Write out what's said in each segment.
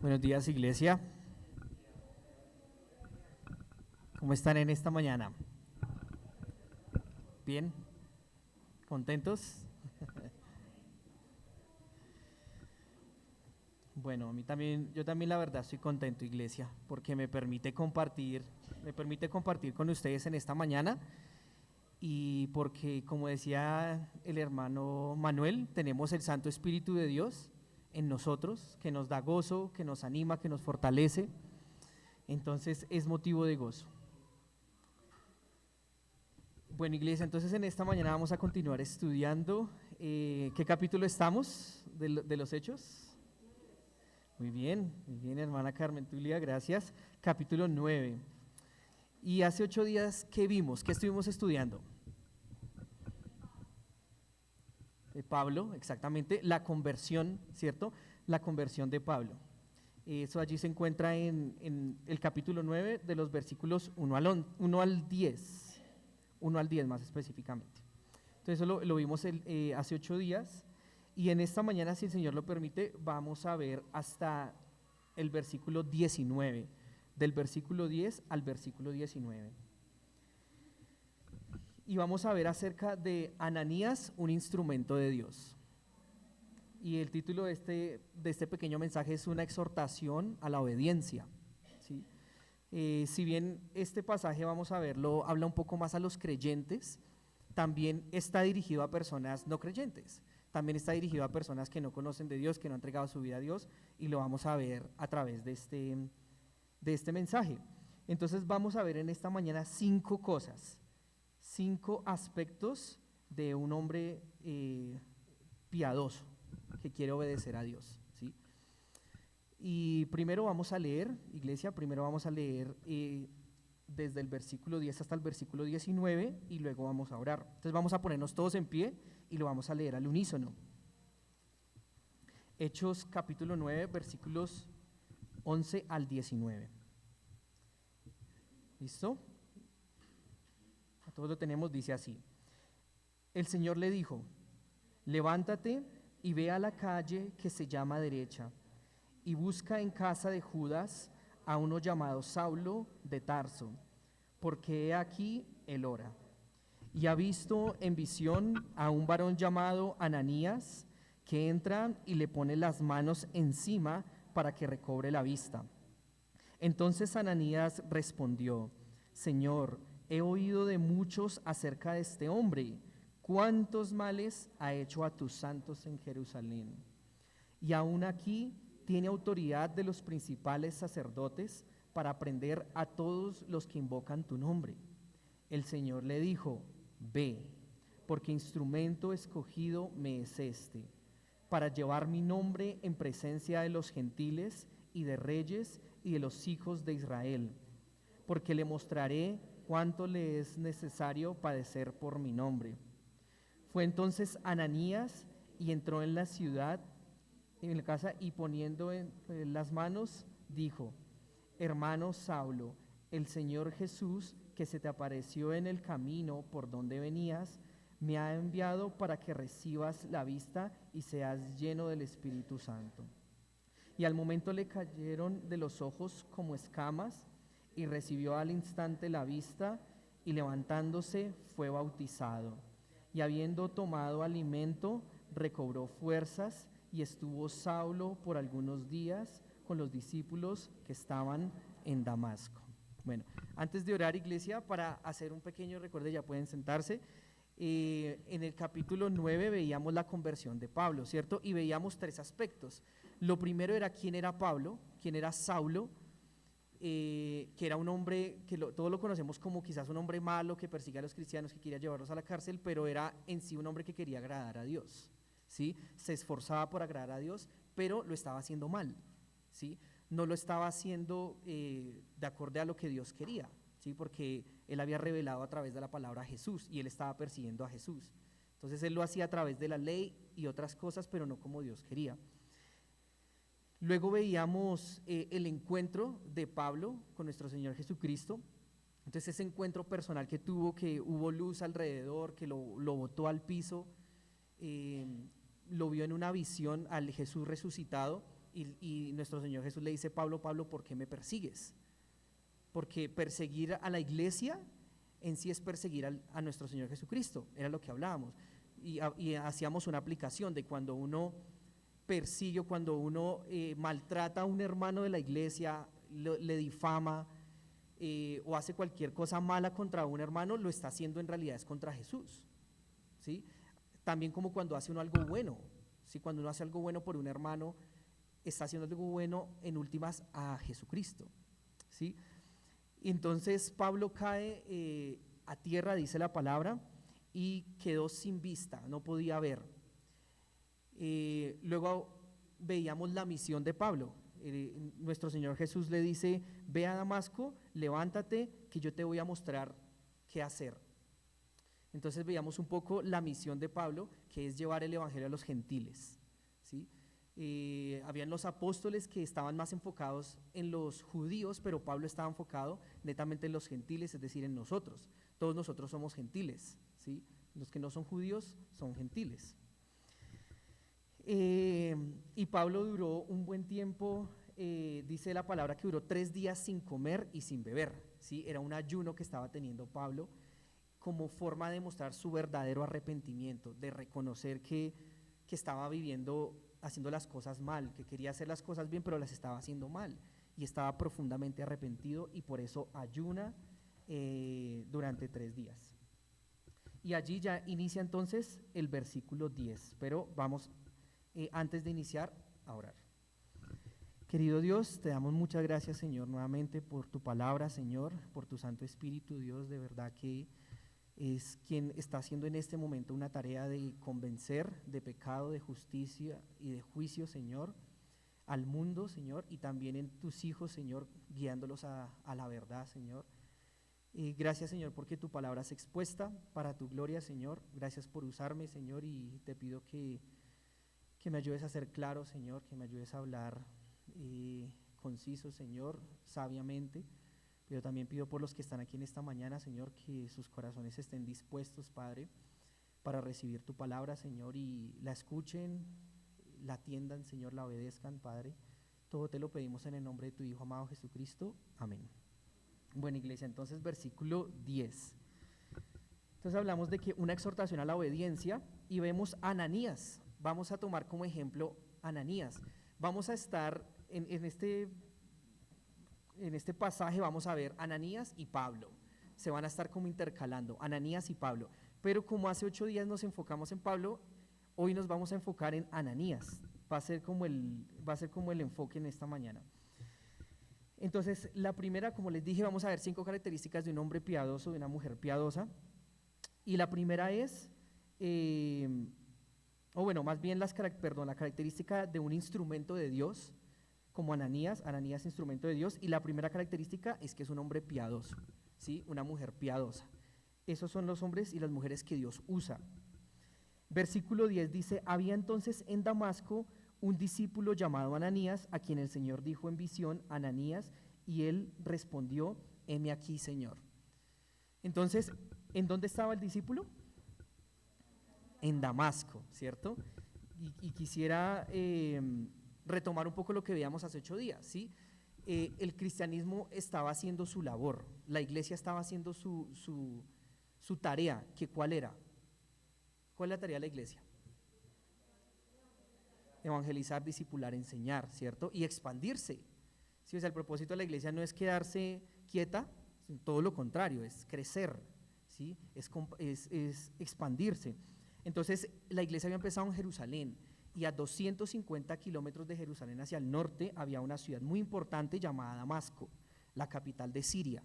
Buenos días, iglesia. ¿Cómo están en esta mañana? ¿Bien? ¿Contentos? Bueno, a mí también, yo también la verdad estoy contento, iglesia, porque me permite compartir con ustedes en esta mañana y porque, como decía el hermano Manuel, tenemos el Santo Espíritu de Dios en nosotros, que nos da gozo, que nos anima, que nos fortalece. Entonces es motivo de gozo. Bueno, iglesia, entonces en esta mañana vamos a continuar estudiando. ¿Qué capítulo estamos de los Hechos? Muy bien, hermana Carmen Tulia, gracias. Capítulo 9. Y hace 8 días, ¿qué vimos? ¿Qué estuvimos estudiando? De Pablo, exactamente, la conversión, ¿cierto? La conversión de Pablo. Eso allí se encuentra en el capítulo 9 de los versículos 1 al 10, 1 al 10 más específicamente. Entonces eso lo vimos hace 8 días y en esta mañana, si el Señor lo permite, vamos a ver hasta el versículo 19, del versículo 10 al versículo 19. Y vamos a ver acerca de Ananías, un instrumento de Dios. Y el título de este pequeño mensaje es una exhortación a la obediencia, ¿sí? Si bien este pasaje, vamos a verlo, habla un poco más a los creyentes, también está dirigido a personas no creyentes, también está dirigido a personas que no conocen de Dios, que no han entregado su vida a Dios, y lo vamos a ver a través de este mensaje. Entonces vamos a ver en esta mañana 5 cosas, 5 aspectos de un hombre piadoso que quiere obedecer a Dios, ¿sí? Y primero vamos a leer, iglesia, primero vamos a leer desde el versículo 10 hasta el versículo 19 y luego vamos a orar. Entonces vamos a ponernos todos en pie y lo vamos a leer al unísono. Hechos capítulo 9, versículos 11 al 19. ¿Listo? A todos lo tenemos, dice así. El Señor le dijo: levántate y ve a la calle que se llama Derecha y busca en casa de Judas a uno llamado Saulo de Tarso, porque he aquí él ora. Y ha visto en visión a un varón llamado Ananías, que entra y le pone las manos encima para que recobre la vista. Entonces Ananías respondió: Señor, he oído de muchos acerca de este hombre, cuántos males ha hecho a tus santos en Jerusalén. Y aún aquí tiene autoridad de los principales sacerdotes para prender a todos los que invocan tu nombre. El Señor le dijo: ve, porque instrumento escogido me es este, para llevar mi nombre en presencia de los gentiles y de reyes y de los hijos de Israel, porque le mostraré cuánto le es necesario padecer por mi nombre. Fue entonces Ananías y entró en la ciudad, en la casa, y poniendo las manos, dijo: hermano Saulo, el Señor Jesús, que se te apareció en el camino por donde venías, me ha enviado para que recibas la vista y seas lleno del Espíritu Santo. Y al momento le cayeron de los ojos como escamas, y recibió al instante la vista, y levantándose fue bautizado. Y habiendo tomado alimento, recobró fuerzas, y estuvo Saulo por algunos días con los discípulos que estaban en Damasco. Bueno, antes de orar, iglesia, para hacer un pequeño recuerdo, ya pueden sentarse. En el capítulo 9 veíamos la conversión de Pablo, ¿cierto? Y veíamos 3 aspectos. Lo primero era quién era Pablo, quién era Saulo, que era un hombre que todos lo conocemos como quizás un hombre malo que persigue a los cristianos, que quería llevarlos a la cárcel, pero era en sí un hombre que quería agradar a Dios, ¿sí? Se esforzaba por agradar a Dios, pero lo estaba haciendo mal, ¿sí? No lo estaba haciendo de acorde a lo que Dios quería, ¿sí? Porque él había revelado a través de la palabra a Jesús y él estaba persiguiendo a Jesús. Entonces él lo hacía a través de la ley y otras cosas, pero no como Dios quería. Luego veíamos el encuentro de Pablo con nuestro Señor Jesucristo. Entonces ese encuentro personal que tuvo, que hubo luz alrededor, que lo botó al piso, lo vio en una visión al Jesús resucitado, y nuestro Señor Jesús le dice, Pablo, Pablo, ¿por qué me persigues? Porque perseguir a la iglesia en sí es perseguir a nuestro Señor Jesucristo, era lo que hablábamos. Y hacíamos una aplicación de cuando uno persigue o cuando uno maltrata a un hermano de la iglesia, le difama o hace cualquier cosa mala contra un hermano, lo está haciendo en realidad es contra Jesús, ¿sí? También como cuando hace uno algo bueno, ¿sí? Cuando uno hace algo bueno por un hermano, está haciendo algo bueno en últimas a Jesucristo, ¿sí? Entonces Pablo cae a tierra, dice la palabra, y quedó sin vista, no podía ver. Luego veíamos la misión de Pablo. Nuestro Señor Jesús le dice, ve a Damasco, levántate, que yo te voy a mostrar qué hacer. Entonces veíamos un poco la misión de Pablo, que es llevar el evangelio a los gentiles, ¿sí? Habían los apóstoles que estaban más enfocados en los judíos, pero Pablo estaba enfocado netamente en los gentiles, es decir, en nosotros. Todos nosotros somos gentiles, ¿sí? Los que no son judíos son gentiles. Y Pablo duró un buen tiempo, dice la palabra que duró 3 días sin comer y sin beber, ¿sí? Era un ayuno que estaba teniendo Pablo como forma de mostrar su verdadero arrepentimiento, de reconocer que estaba viviendo, haciendo las cosas mal, que quería hacer las cosas bien, pero las estaba haciendo mal, y estaba profundamente arrepentido, y por eso ayuna durante 3 días. Y allí ya inicia entonces el versículo 10, pero vamos, antes de iniciar, a orar. Querido Dios, te damos muchas gracias, Señor, nuevamente por tu palabra, Señor, por tu Santo Espíritu, Dios, de verdad que es quien está haciendo en este momento una tarea de convencer de pecado, de justicia y de juicio, Señor, al mundo, Señor, y también en tus hijos, Señor, guiándolos a la verdad, Señor. Gracias, Señor, porque tu palabra es expuesta para tu gloria, Señor. Gracias por usarme, Señor, y te pido que me ayudes a ser claro, Señor, que me ayudes a hablar conciso, Señor, sabiamente. Pero también pido por los que están aquí en esta mañana, Señor, que sus corazones estén dispuestos, Padre, para recibir tu palabra, Señor, y la escuchen, la atiendan, Señor, la obedezcan, Padre. Todo te lo pedimos en el nombre de tu Hijo amado Jesucristo. Amén. Bueno, iglesia, entonces versículo 10. Entonces hablamos de que una exhortación a la obediencia y vemos a Ananías. Vamos a tomar como ejemplo a Ananías. Vamos a estar en este pasaje, vamos a ver Ananías y Pablo. Se van a estar como intercalando, Ananías y Pablo. Pero como hace 8 días nos enfocamos en Pablo, hoy nos vamos a enfocar en Ananías. Va a ser como el enfoque en esta mañana. Entonces, la primera, como les dije, vamos a ver 5 características de un hombre piadoso, de una mujer piadosa. Y la primera es, más bien la característica de un instrumento de Dios, como Ananías instrumento de Dios, y la primera característica es que es un hombre piadoso, ¿sí? Una mujer piadosa. Esos son los hombres y las mujeres que Dios usa. Versículo 10 dice, había entonces en Damasco un discípulo llamado Ananías, a quien el Señor dijo en visión, Ananías, y él respondió, heme aquí, Señor. Entonces, ¿en dónde estaba el discípulo? En Damasco, ¿cierto? Y quisiera retomar un poco lo que veíamos hace 8 días, ¿sí? El cristianismo estaba haciendo su labor, la iglesia estaba haciendo su tarea, que ¿cuál era? ¿Cuál es la tarea de la iglesia? Evangelizar, discipular, enseñar, ¿cierto? Y expandirse. ¿Sí? O sea, el propósito de la iglesia no es quedarse quieta, todo lo contrario, es crecer, ¿sí? Es expandirse. Entonces, la iglesia había empezado en Jerusalén, y a 250 kilómetros de Jerusalén hacia el norte había una ciudad muy importante llamada Damasco, la capital de Siria.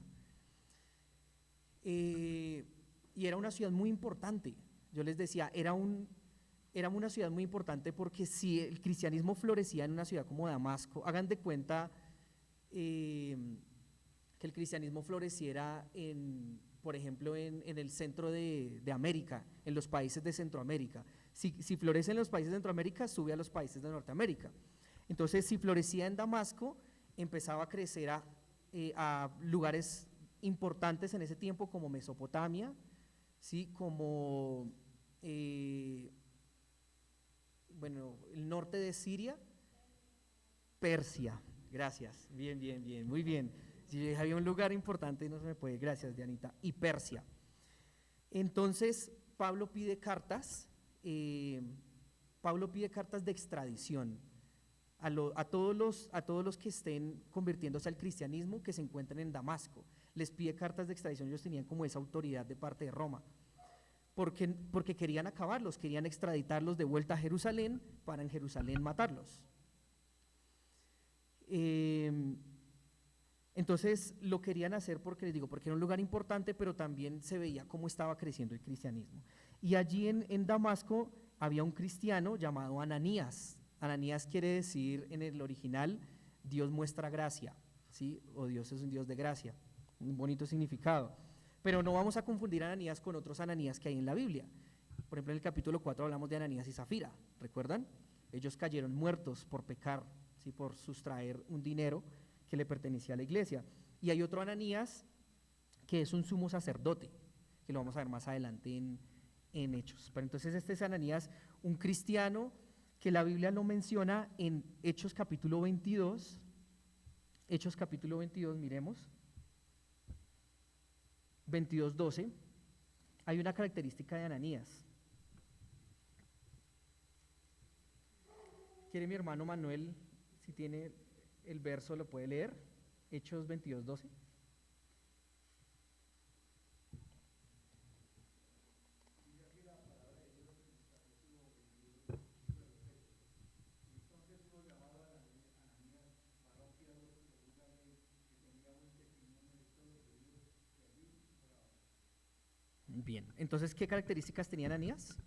Y era una ciudad muy importante. Yo les decía, era una ciudad muy importante porque si el cristianismo florecía en una ciudad como Damasco, hagan de cuenta que el cristianismo floreciera por ejemplo, en el centro de América, en los países de Centroamérica. Si florece en los países de Centroamérica, sube a los países de Norteamérica. Entonces, si florecía en Damasco, empezaba a crecer a lugares importantes en ese tiempo, como Mesopotamia, ¿sí? Como el norte de Siria, Persia. Gracias. Bien, bien, bien. Muy bien. Si había un lugar importante, no se me puede. Gracias, Dianita. Y Persia. Entonces, eh, Pablo pide cartas de extradición a todos los que estén convirtiéndose al cristianismo que se encuentren en Damasco. Les pide cartas de extradición, ellos tenían como esa autoridad de parte de Roma, porque querían acabarlos, querían extraditarlos de vuelta a Jerusalén para en Jerusalén matarlos. Entonces lo querían hacer porque les digo, porque era un lugar importante, pero también se veía cómo estaba creciendo el cristianismo. Y allí en Damasco había un cristiano llamado Ananías. Ananías quiere decir en el original, Dios muestra gracia, ¿sí? O Dios es un Dios de gracia, un bonito significado. Pero no vamos a confundir a Ananías con otros Ananías que hay en la Biblia. Por ejemplo, en el capítulo 4 hablamos de Ananías y Zafira, ¿recuerdan? Ellos cayeron muertos por pecar, ¿sí? Por sustraer un dinero que le pertenecía a la iglesia. Y hay otro Ananías que es un sumo sacerdote, que lo vamos a ver más adelante en Hechos. Pero entonces este es Ananías, un cristiano que la Biblia lo menciona en Hechos capítulo 22. Hechos capítulo 22, miremos. 22:12. Hay una característica de Ananías. ¿Quiere mi hermano Manuel, si tiene el verso, lo puede leer? Hechos 22:12. Bien, entonces, ¿qué características tenía Ananías?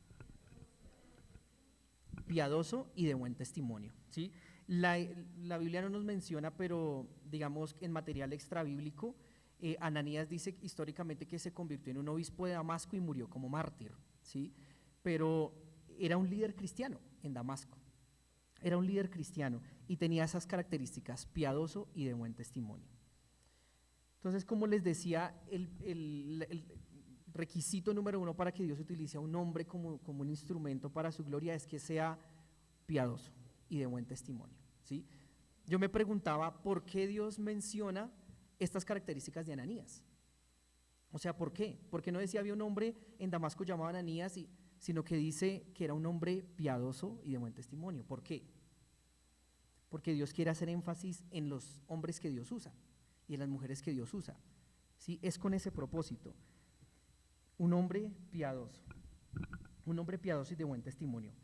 Piadoso y de buen testimonio, ¿sí? La Biblia no nos menciona, pero digamos en material extrabíblico, Ananías dice históricamente que se convirtió en un obispo de Damasco y murió como mártir, ¿sí? Pero era un líder cristiano en Damasco, era un líder cristiano y tenía esas características, piadoso y de buen testimonio. Entonces, como les decía, el requisito número uno para que Dios utilice a un hombre como un instrumento para su gloria es que sea piadoso y de buen testimonio, ¿sí? Yo me preguntaba por qué Dios menciona estas características de Ananías. O sea, ¿por qué? Porque no decía había un hombre en Damasco llamado Ananías, sino que dice que era un hombre piadoso y de buen testimonio. ¿Por qué? Porque Dios quiere hacer énfasis en los hombres que Dios usa y en las mujeres que Dios usa, ¿sí? Es con ese propósito. Un hombre piadoso y de buen testimonio.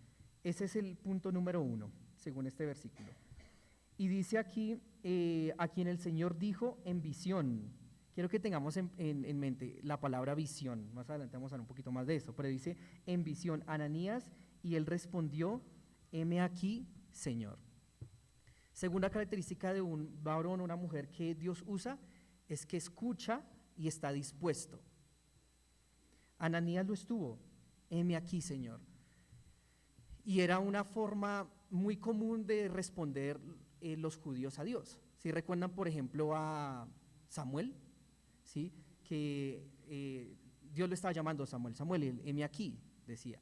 Ese es el punto número uno, según este versículo. Y dice aquí, a quien el Señor dijo en visión. Quiero que tengamos en mente la palabra visión. Más adelante vamos a hablar un poquito más de eso, pero dice en visión Ananías, y él respondió, heme aquí, Señor. Segunda característica de un varón o una mujer que Dios usa es que escucha y está dispuesto. Ananías lo estuvo, heme aquí, Señor. Y era una forma muy común de responder los judíos a Dios. Si recuerdan, por ejemplo, a Samuel, ¿sí? Que Dios le estaba llamando a Samuel, Samuel, heme aquí, decía.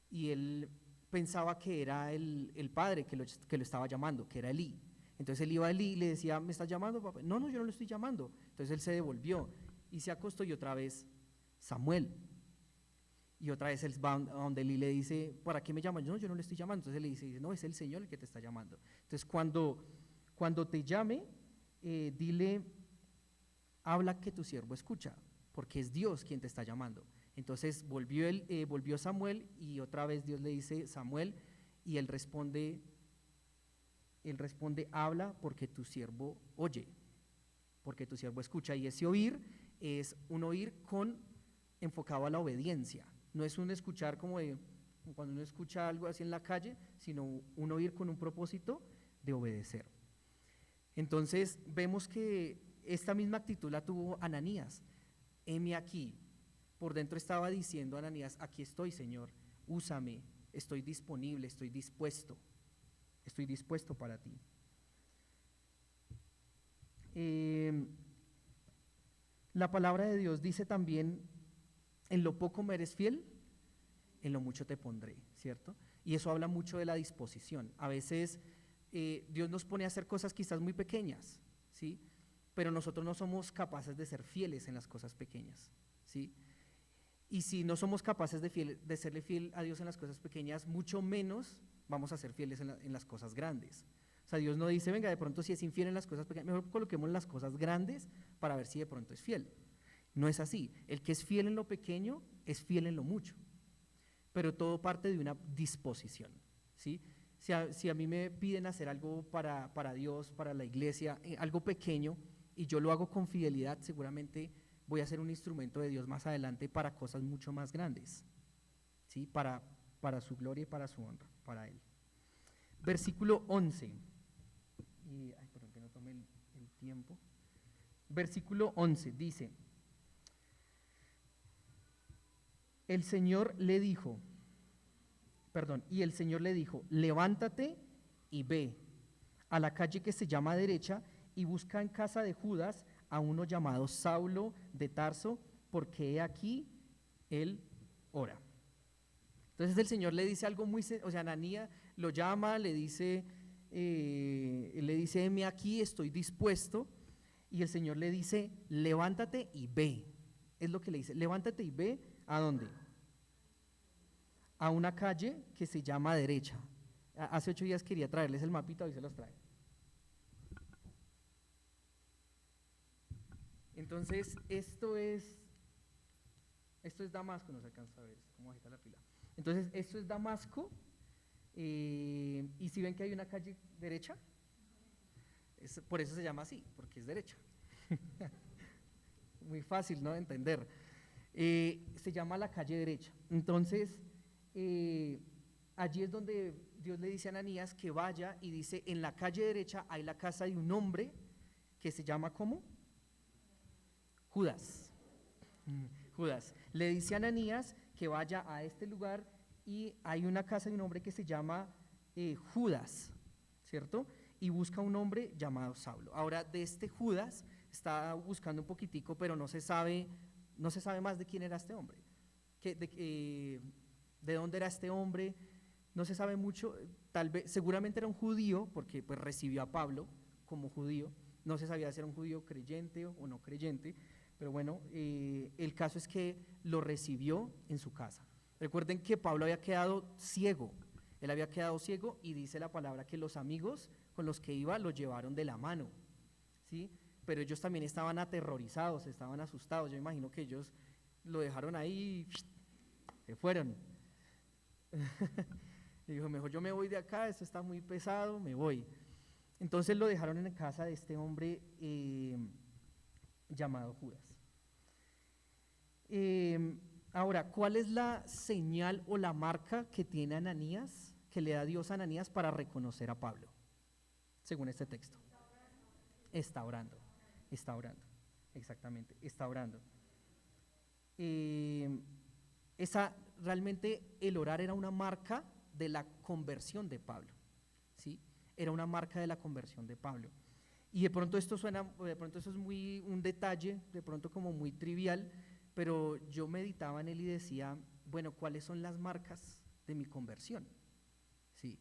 Y él pensaba que era el padre que lo estaba llamando, que era Elí. Entonces él iba a Elí y le decía, ¿me estás llamando, papá? No, yo no lo estoy llamando. Entonces él se devolvió y se acostó y otra vez, Samuel. Y otra vez él va a donde Elí le dice, ¿para qué me llaman? Yo no le estoy llamando. Entonces él le dice, no, es el Señor el que te está llamando. Entonces cuando te llame, dile, habla que tu siervo escucha, porque es Dios quien te está llamando. Entonces volvió Samuel y otra vez Dios le dice, Samuel, y él responde, habla porque tu siervo oye, porque tu siervo escucha. Y ese oír es un oír enfocado a la obediencia. No es un escuchar como cuando uno escucha algo así en la calle, sino un oír con un propósito de obedecer. Entonces vemos que esta misma actitud la tuvo Ananías. Heme aquí. Por dentro estaba diciendo Ananías, aquí estoy, Señor, úsame, estoy disponible, estoy dispuesto para ti. La palabra de Dios dice también, en lo poco me eres fiel, en lo mucho te pondré, ¿cierto? Y eso habla mucho de la disposición. A veces Dios nos pone a hacer cosas quizás muy pequeñas, ¿sí? Pero nosotros no somos capaces de ser fieles en las cosas pequeñas, ¿sí? Y si no somos capaces de serle fiel a Dios en las cosas pequeñas, mucho menos vamos a ser fieles en las cosas grandes. O sea, Dios no dice, venga, de pronto si es infiel en las cosas pequeñas, mejor coloquemos las cosas grandes para ver si de pronto es fiel. No es así. El que es fiel en lo pequeño es fiel en lo mucho. Pero todo parte de una disposición, ¿sí? Si a mí me piden hacer algo para Dios, para la iglesia, algo pequeño, y yo lo hago con fidelidad, seguramente voy a ser un instrumento de Dios más adelante para cosas mucho más grandes, ¿sí? Para su gloria y para su honra, para Él. Versículo 11. Ay, perdón que no tome el tiempo. Versículo 11 dice, y el Señor le dijo, levántate y ve a la calle que se llama Derecha y busca en casa de Judas a uno llamado Saulo de Tarso, porque he aquí él ora. Entonces el Señor le dice algo muy, o sea, Ananías lo llama, le dice, heme aquí, estoy dispuesto, y el Señor le dice, levántate y ve. Es lo que le dice, levántate y ve, ¿a dónde? A una calle que se llama Derecha. Hace 8 días quería traerles el mapita, hoy se los trae. Entonces, esto es Damasco, no se alcanza a ver, cómo agita la pila. Entonces, esto es Damasco, y si ven que hay una calle derecha, por eso se llama así, porque es derecha. Muy fácil, ¿no?, de entender. Se llama la calle derecha. Entonces, allí es donde Dios le dice a Ananías que vaya y dice, en la calle derecha hay la casa de un hombre que se llama, ¿cómo? Judas. Judas. Le dice a Ananías que vaya a este lugar y hay una casa de un hombre que se llama Judas, ¿cierto? Y busca un hombre llamado Saulo. Ahora, de este Judas está buscando un poquitico, pero no se sabe más de quién era este hombre. De dónde era este hombre, no se sabe mucho, seguramente era un judío, porque pues recibió a Pablo como judío, no se sabía si era un judío creyente o no creyente, pero bueno, el caso es que lo recibió en su casa. Recuerden que Pablo había quedado ciego, y dice la palabra que los amigos con los que iba lo llevaron de la mano, ¿sí? Pero ellos también estaban aterrorizados, estaban asustados, yo imagino que ellos lo dejaron ahí y se fueron. Y dijo, mejor yo me voy de acá, esto está muy pesado, me voy. Entonces lo dejaron en casa de este hombre llamado Judas. Ahora, ¿cuál es la señal o la marca que tiene Ananías, que le da Dios a Ananías para reconocer a Pablo? Según este texto. Está orando, exactamente, está orando. Realmente el orar era una marca de la conversión de Pablo, ¿sí? Era una marca de la conversión de Pablo. Y de pronto esto es muy un detalle, de pronto como muy trivial, pero yo meditaba en él y decía, bueno, ¿cuáles son las marcas de mi conversión? ¿Sí?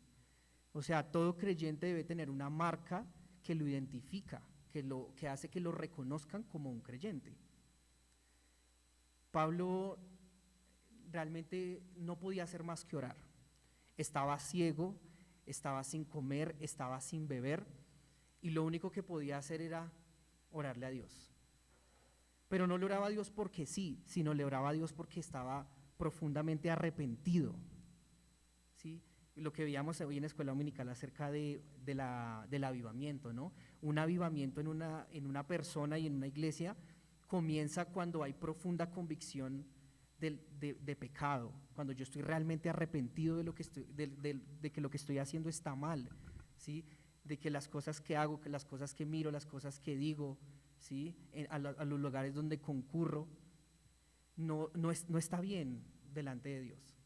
O sea, todo creyente debe tener una marca que lo identifica, que hace que lo reconozcan como un creyente. Pablo realmente no podía hacer más que orar. Estaba ciego, estaba sin comer, estaba sin beber, y lo único que podía hacer era orarle a Dios. Pero no le oraba a Dios porque sí, sino le oraba a Dios porque estaba profundamente arrepentido, ¿sí? Lo que veíamos hoy en Escuela Dominical acerca del avivamiento, ¿no? Un avivamiento en una persona y en una iglesia comienza cuando hay profunda convicción de pecado, cuando yo estoy realmente arrepentido de que lo que estoy haciendo está mal, ¿sí? De que las cosas que hago, que las cosas que miro, las cosas que digo, ¿sí? A los lugares donde concurro, no está bien delante de Dios.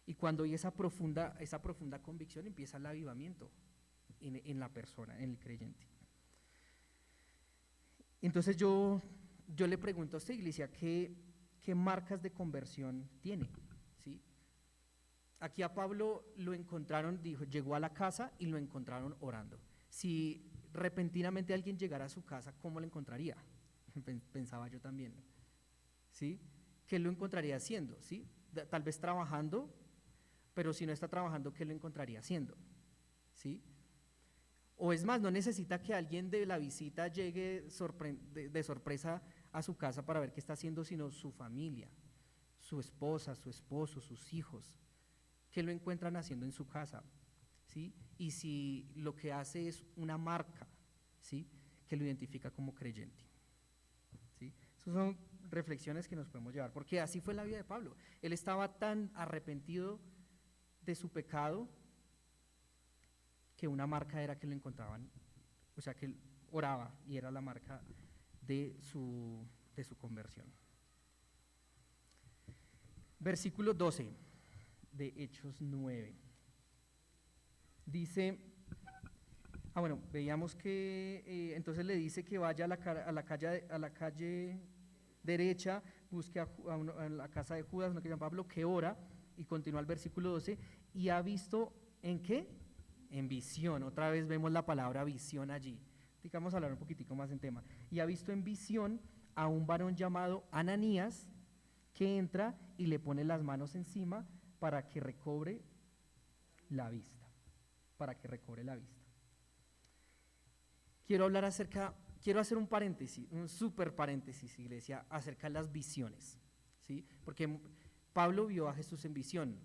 Y cuando hay esa profunda convicción, empieza el avivamiento en la persona, en el creyente. Entonces yo le pregunto a esta iglesia, ¿qué marcas de conversión tiene? ¿Sí? aquí a Pablo lo encontraron, dijo, llegó a la casa y lo encontraron orando. Si repentinamente alguien llegara a su casa, ¿cómo lo encontraría? Pensaba yo también, ¿sí? ¿Qué lo encontraría haciendo? ¿Sí? Tal vez trabajando, pero si no está trabajando, ¿qué lo encontraría haciendo? ¿Sí? O es más, no necesita que alguien de la visita llegue de sorpresa a su casa para ver qué está haciendo, sino su familia, su esposa, su esposo, sus hijos, ¿qué lo encuentran haciendo en su casa? ¿Sí? Y si lo que hace es una marca, ¿sí?, que lo identifica como creyente. ¿Sí? Esas son reflexiones que nos podemos llevar, porque así fue la vida de Pablo. Él estaba tan arrepentido de su pecado que una marca era que lo encontraban, o sea, que él oraba y era la marca de su conversión. Versículo 12 de Hechos 9. Dice, veíamos que entonces le dice que vaya a la calle derecha, busque a la casa de Judas, uno que se llama Pablo, que ora, y continúa el versículo 12, y ha visto, ¿en qué? En visión. Otra vez vemos la palabra visión allí. Vamos a hablar un poquitico más en tema. Y ha visto en visión a un varón llamado Ananías, que entra y le pone las manos encima para que recobre la vista. Para que recobre la vista. Quiero hacer un paréntesis, un súper paréntesis, iglesia, acerca de las visiones, ¿sí? Porque Pablo vio a Jesús en visión,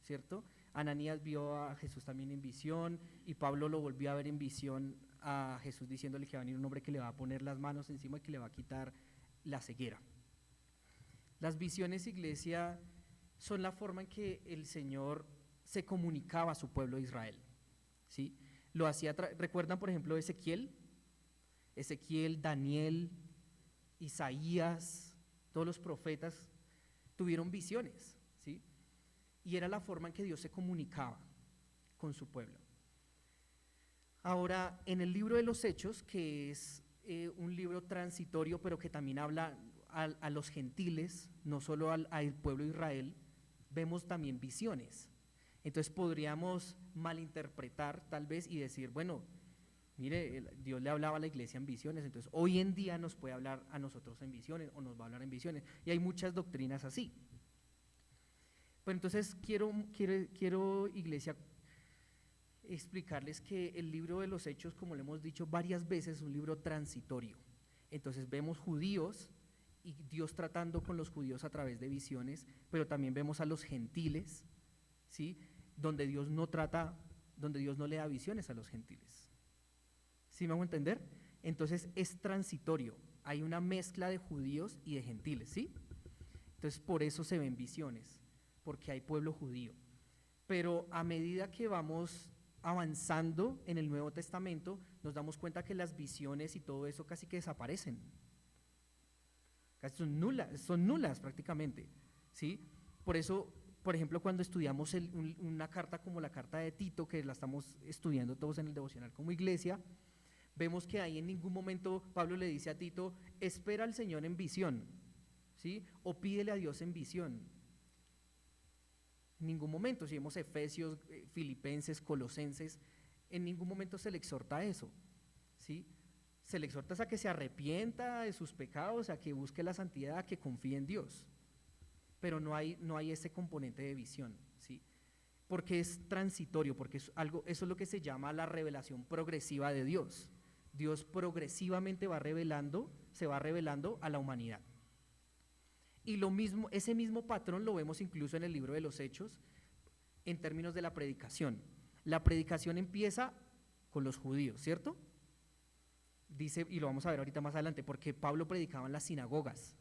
¿cierto? Ananías vio a Jesús también en visión, y Pablo lo volvió a ver en visión a Jesús diciéndole que va a venir un hombre que le va a poner las manos encima y que le va a quitar la ceguera. Las visiones, iglesia, son la forma en que el Señor se comunicaba a su pueblo de Israel, ¿sí? Lo hacía, ¿recuerdan por ejemplo Ezequiel, Daniel, Isaías? Todos los profetas tuvieron visiones, ¿sí? Y era la forma en que Dios se comunicaba con su pueblo. Ahora, en el libro de los Hechos, que es un libro transitorio, pero que también habla a los gentiles, no solo al pueblo de Israel, vemos también visiones. Entonces podríamos malinterpretar tal vez y decir, bueno, mire, Dios le hablaba a la iglesia en visiones, entonces hoy en día nos puede hablar a nosotros en visiones o nos va a hablar en visiones. Y hay muchas doctrinas así. Pero entonces quiero, iglesia, explicarles que el libro de los Hechos, como lo hemos dicho varias veces, es un libro transitorio. Entonces vemos judíos y Dios tratando con los judíos a través de visiones, pero también vemos a los gentiles, ¿sí?, donde Dios no le da visiones a los gentiles. ¿Sí me hago entender? Entonces es transitorio, hay una mezcla de judíos y de gentiles, ¿sí? Entonces por eso se ven visiones, porque hay pueblo judío. Pero a medida que vamos avanzando en el Nuevo Testamento, nos damos cuenta que las visiones y todo eso casi que desaparecen. Casi son nulas prácticamente, ¿sí? Por eso, por ejemplo, cuando estudiamos una carta como la carta de Tito, que la estamos estudiando todos en el devocional como iglesia, vemos que ahí en ningún momento Pablo le dice a Tito, espera al Señor en visión, ¿sí?, o pídele a Dios en visión. En ningún momento, si vemos Efesios, Filipenses, Colosenses, en ningún momento se le exhorta a eso, ¿sí? Se le exhorta a que se arrepienta de sus pecados, a que busque la santidad, a que confíe en Dios. Pero no hay ese componente de visión, ¿sí? Porque es transitorio, porque eso es lo que se llama la revelación progresiva de Dios. Dios progresivamente se va revelando a la humanidad. Y ese mismo patrón lo vemos incluso en el libro de los Hechos en términos de la predicación. La predicación empieza con los judíos, ¿cierto? Dice, y lo vamos a ver ahorita más adelante, porque Pablo predicaba en las sinagogas.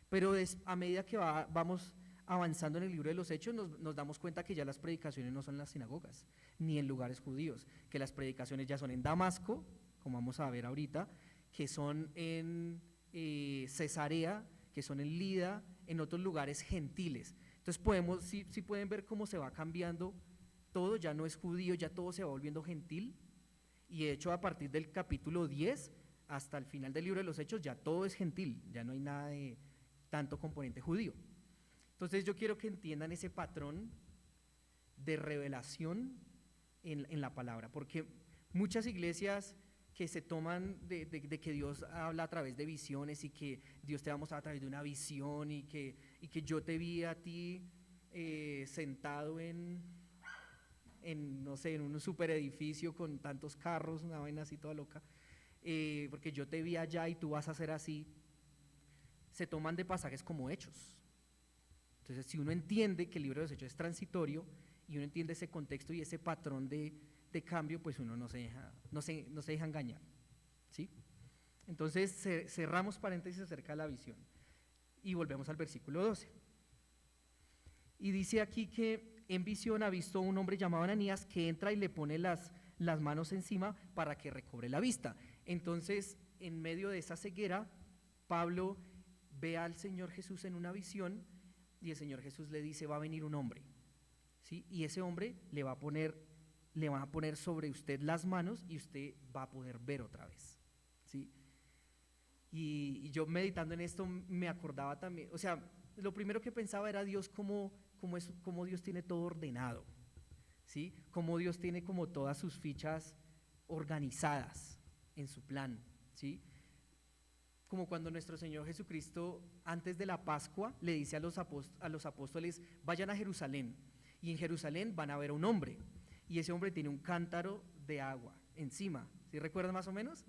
Pero a medida que vamos avanzando en el libro de los Hechos, nos damos cuenta que ya las predicaciones no son en las sinagogas, ni en lugares judíos, que las predicaciones ya son en Damasco, como vamos a ver ahorita, que son en Cesarea, que son en Lida, en otros lugares gentiles. Entonces sí pueden ver cómo se va cambiando todo, ya no es judío, ya todo se va volviendo gentil, y de hecho a partir del capítulo 10 hasta el final del libro de los Hechos ya todo es gentil, ya no hay nada de tanto componente judío. Entonces yo quiero que entiendan ese patrón de revelación en la palabra, porque muchas iglesias que se toman de que Dios habla a través de visiones y que Dios te va a mostrar a través de una visión y que yo te vi a ti sentado no sé, en un super edificio con tantos carros, una vaina así toda loca, porque yo te vi allá y tú vas a hacer así, se toman de pasajes como hechos. Entonces, si uno entiende que el libro de los Hechos es transitorio y uno entiende ese contexto y ese patrón de cambio, pues uno no se deja engañar, ¿sí? Entonces, cerramos paréntesis acerca de la visión y volvemos al versículo 12. Y dice aquí que en visión ha visto a un hombre llamado Ananías que entra y le pone las manos encima para que recobre la vista. Entonces, en medio de esa ceguera, Pablo ve al Señor Jesús en una visión y el Señor Jesús le dice: va a venir un hombre, ¿sí? Y ese hombre le van a poner sobre usted las manos y usted va a poder ver otra vez, ¿sí? Y yo meditando en esto me acordaba también, o sea, lo primero que pensaba era Dios cómo Dios tiene todo ordenado, ¿sí? Cómo Dios tiene como todas sus fichas organizadas en su plan, ¿sí? Como cuando nuestro Señor Jesucristo, antes de la Pascua, le dice a los apóstoles: vayan a Jerusalén, y en Jerusalén van a ver a un hombre, y ese hombre tiene un cántaro de agua encima, ¿sí recuerdan más o menos?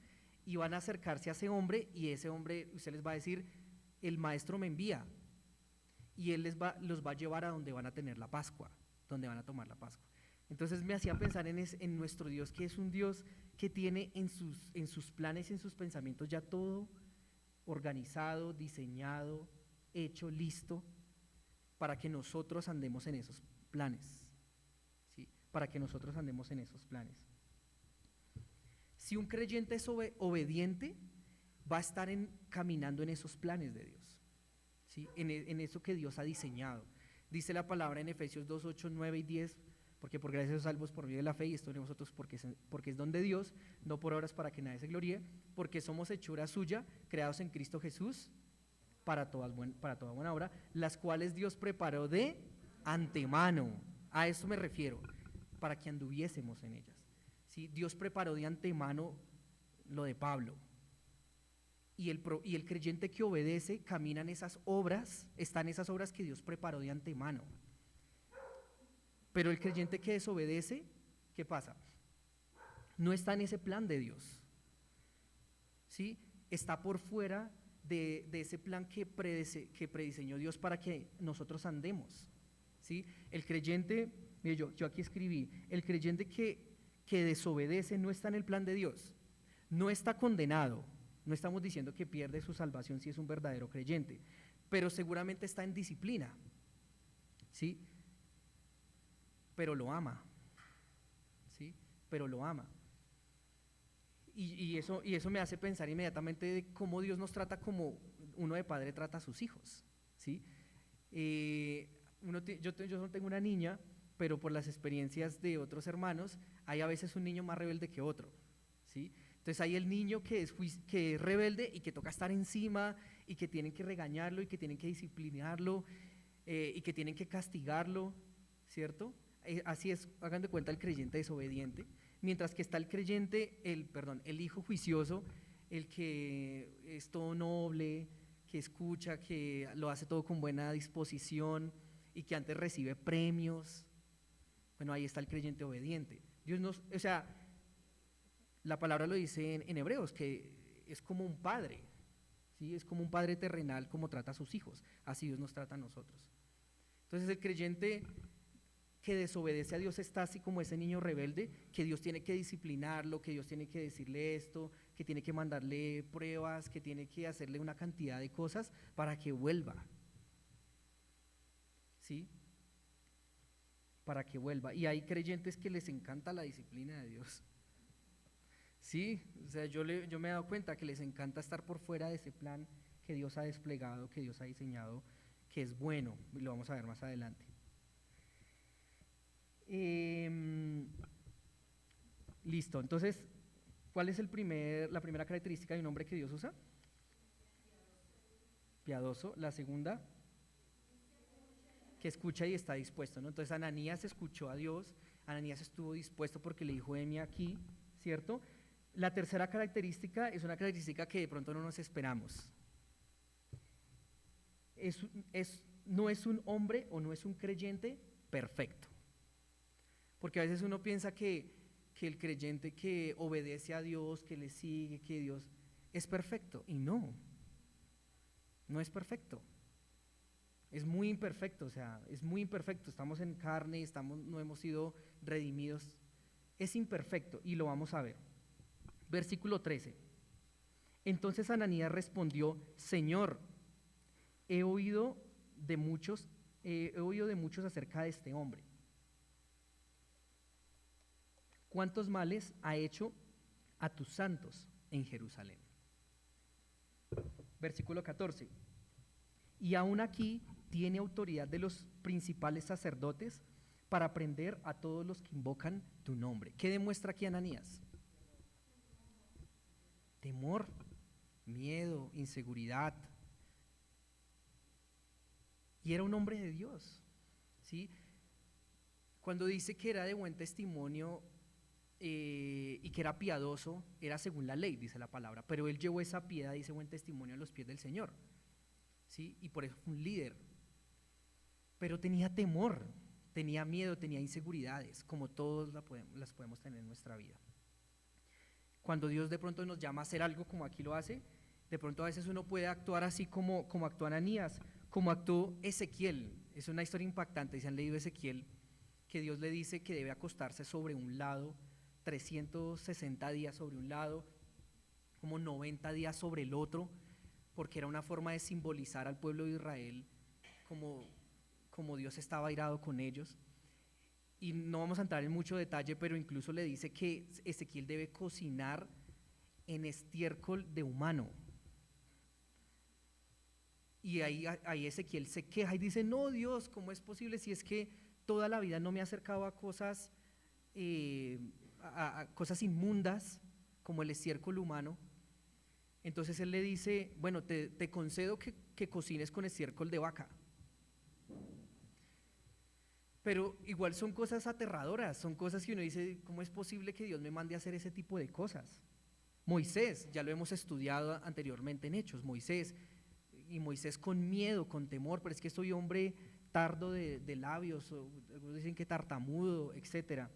Y van a acercarse a ese hombre, y ese hombre, usted les va a decir: el maestro me envía, y él los va a llevar a donde van a tener la Pascua, donde van a tomar la Pascua. Entonces me hacía pensar en nuestro Dios, que es un Dios que tiene en sus planes, en sus pensamientos ya todo organizado, diseñado, hecho, listo, para que nosotros andemos en esos planes, ¿sí? Para que nosotros andemos en esos planes. Si un creyente es obediente, va a estar caminando en esos planes de Dios, ¿sí? En eso que Dios ha diseñado. Dice la palabra en Efesios 2, 8, 9 y 10: porque por gracia sois salvos por medio de la fe, y esto de vosotros porque es don de Dios, no por obras para que nadie se gloríe, porque somos hechura suya, creados en Cristo Jesús, para toda buena obra, las cuales Dios preparó de antemano. A eso me refiero, para que anduviésemos en ellas, ¿sí? Dios preparó de antemano lo de Pablo. Y el creyente que obedece camina en esas obras, está en esas obras que Dios preparó de antemano. Pero el creyente que desobedece, ¿qué pasa? No está en ese plan de Dios, ¿sí? Está por fuera de ese plan que prediseñó Dios para que nosotros andemos, ¿sí? El creyente, mire, yo aquí escribí: el creyente que desobedece no está en el plan de Dios, no está condenado. No estamos diciendo que pierde su salvación si es un verdadero creyente, pero seguramente está en disciplina, ¿sí? Pero lo ama, ¿sí? Pero lo ama. Y eso me hace pensar inmediatamente de cómo Dios nos trata como uno de padre trata a sus hijos, ¿sí? Yo no tengo una niña, pero por las experiencias de otros hermanos, hay a veces un niño más rebelde que otro, ¿sí? Entonces hay el niño que es rebelde y que toca estar encima y que tienen que regañarlo y que tienen que disciplinarlo y que tienen que castigarlo, ¿cierto? Así es, hagan de cuenta, el creyente desobediente, mientras que está el creyente, el hijo juicioso, el que es todo noble, que escucha, que lo hace todo con buena disposición y que antes recibe premios. Bueno, ahí está el creyente obediente. Dios nos, o sea, la palabra lo dice en Hebreos, que es como un padre, ¿sí? Es como un padre terrenal, como trata a sus hijos, así Dios nos trata a nosotros. Entonces el creyente que desobedece a Dios está así como ese niño rebelde, que Dios tiene que disciplinarlo, que Dios tiene que decirle esto, que tiene que mandarle pruebas, que tiene que hacerle una cantidad de cosas para que vuelva, ¿sí? Para que vuelva. Y hay creyentes que les encanta la disciplina de Dios, ¿sí? O sea, yo me he dado cuenta que les encanta estar por fuera de ese plan que Dios ha desplegado, que Dios ha diseñado, que es bueno, y lo vamos a ver más adelante. Listo, entonces, ¿cuál es la primera característica de un hombre que Dios usa? Piadoso. La segunda, que escucha y está dispuesto, ¿no? Entonces Ananías escuchó a Dios, Ananías estuvo dispuesto porque le dijo, heme aquí, ¿cierto? La tercera característica es una característica que de pronto no nos esperamos. No es un hombre o no es un creyente perfecto. Porque a veces uno piensa que el creyente que obedece a Dios, que le sigue, que Dios es perfecto. Y no es perfecto. Es muy imperfecto, o sea, es muy imperfecto. Estamos en carne, no hemos sido redimidos. Es imperfecto y lo vamos a ver. Versículo 13. Entonces Ananías respondió, Señor, he oído de muchos acerca de este hombre. ¿Cuántos males ha hecho a tus santos en Jerusalén? Versículo 14. Y aún aquí tiene autoridad de los principales sacerdotes para prender a todos los que invocan tu nombre. ¿Qué demuestra aquí Ananías? Temor, miedo, inseguridad. Y era un hombre de Dios, ¿sí? Cuando dice que era de buen testimonio y que era piadoso, era según la ley, dice la palabra, pero él llevó esa piedad y ese buen testimonio a los pies del Señor, ¿sí? Y por eso fue un líder. Pero tenía temor, tenía miedo, tenía inseguridades, como todos las podemos tener en nuestra vida. Cuando Dios de pronto nos llama a hacer algo como aquí lo hace, de pronto a veces uno puede actuar así como actuó Ananías, como actuó Ezequiel. Es una historia impactante, si han leído Ezequiel, que Dios le dice que debe acostarse sobre un lado, 360 días sobre un lado, como 90 días sobre el otro, porque era una forma de simbolizar al pueblo de Israel como Dios estaba airado con ellos. Y no vamos a entrar en mucho detalle, pero incluso le dice que Ezequiel debe cocinar en estiércol de humano. Y ahí Ezequiel se queja y dice, no, Dios, ¿cómo es posible si es que toda la vida no me he acercado a cosas, a cosas inmundas como el estiércol humano? Entonces él le dice, bueno, te concedo que cocines con estiércol de vaca. Pero igual son cosas aterradoras, son cosas que uno dice, ¿cómo es posible que Dios me mande a hacer ese tipo de cosas? Moisés, ya lo hemos estudiado anteriormente en Hechos, Moisés con miedo, con temor, pero es que soy hombre tardo de labios, o algunos dicen que tartamudo, etcétera,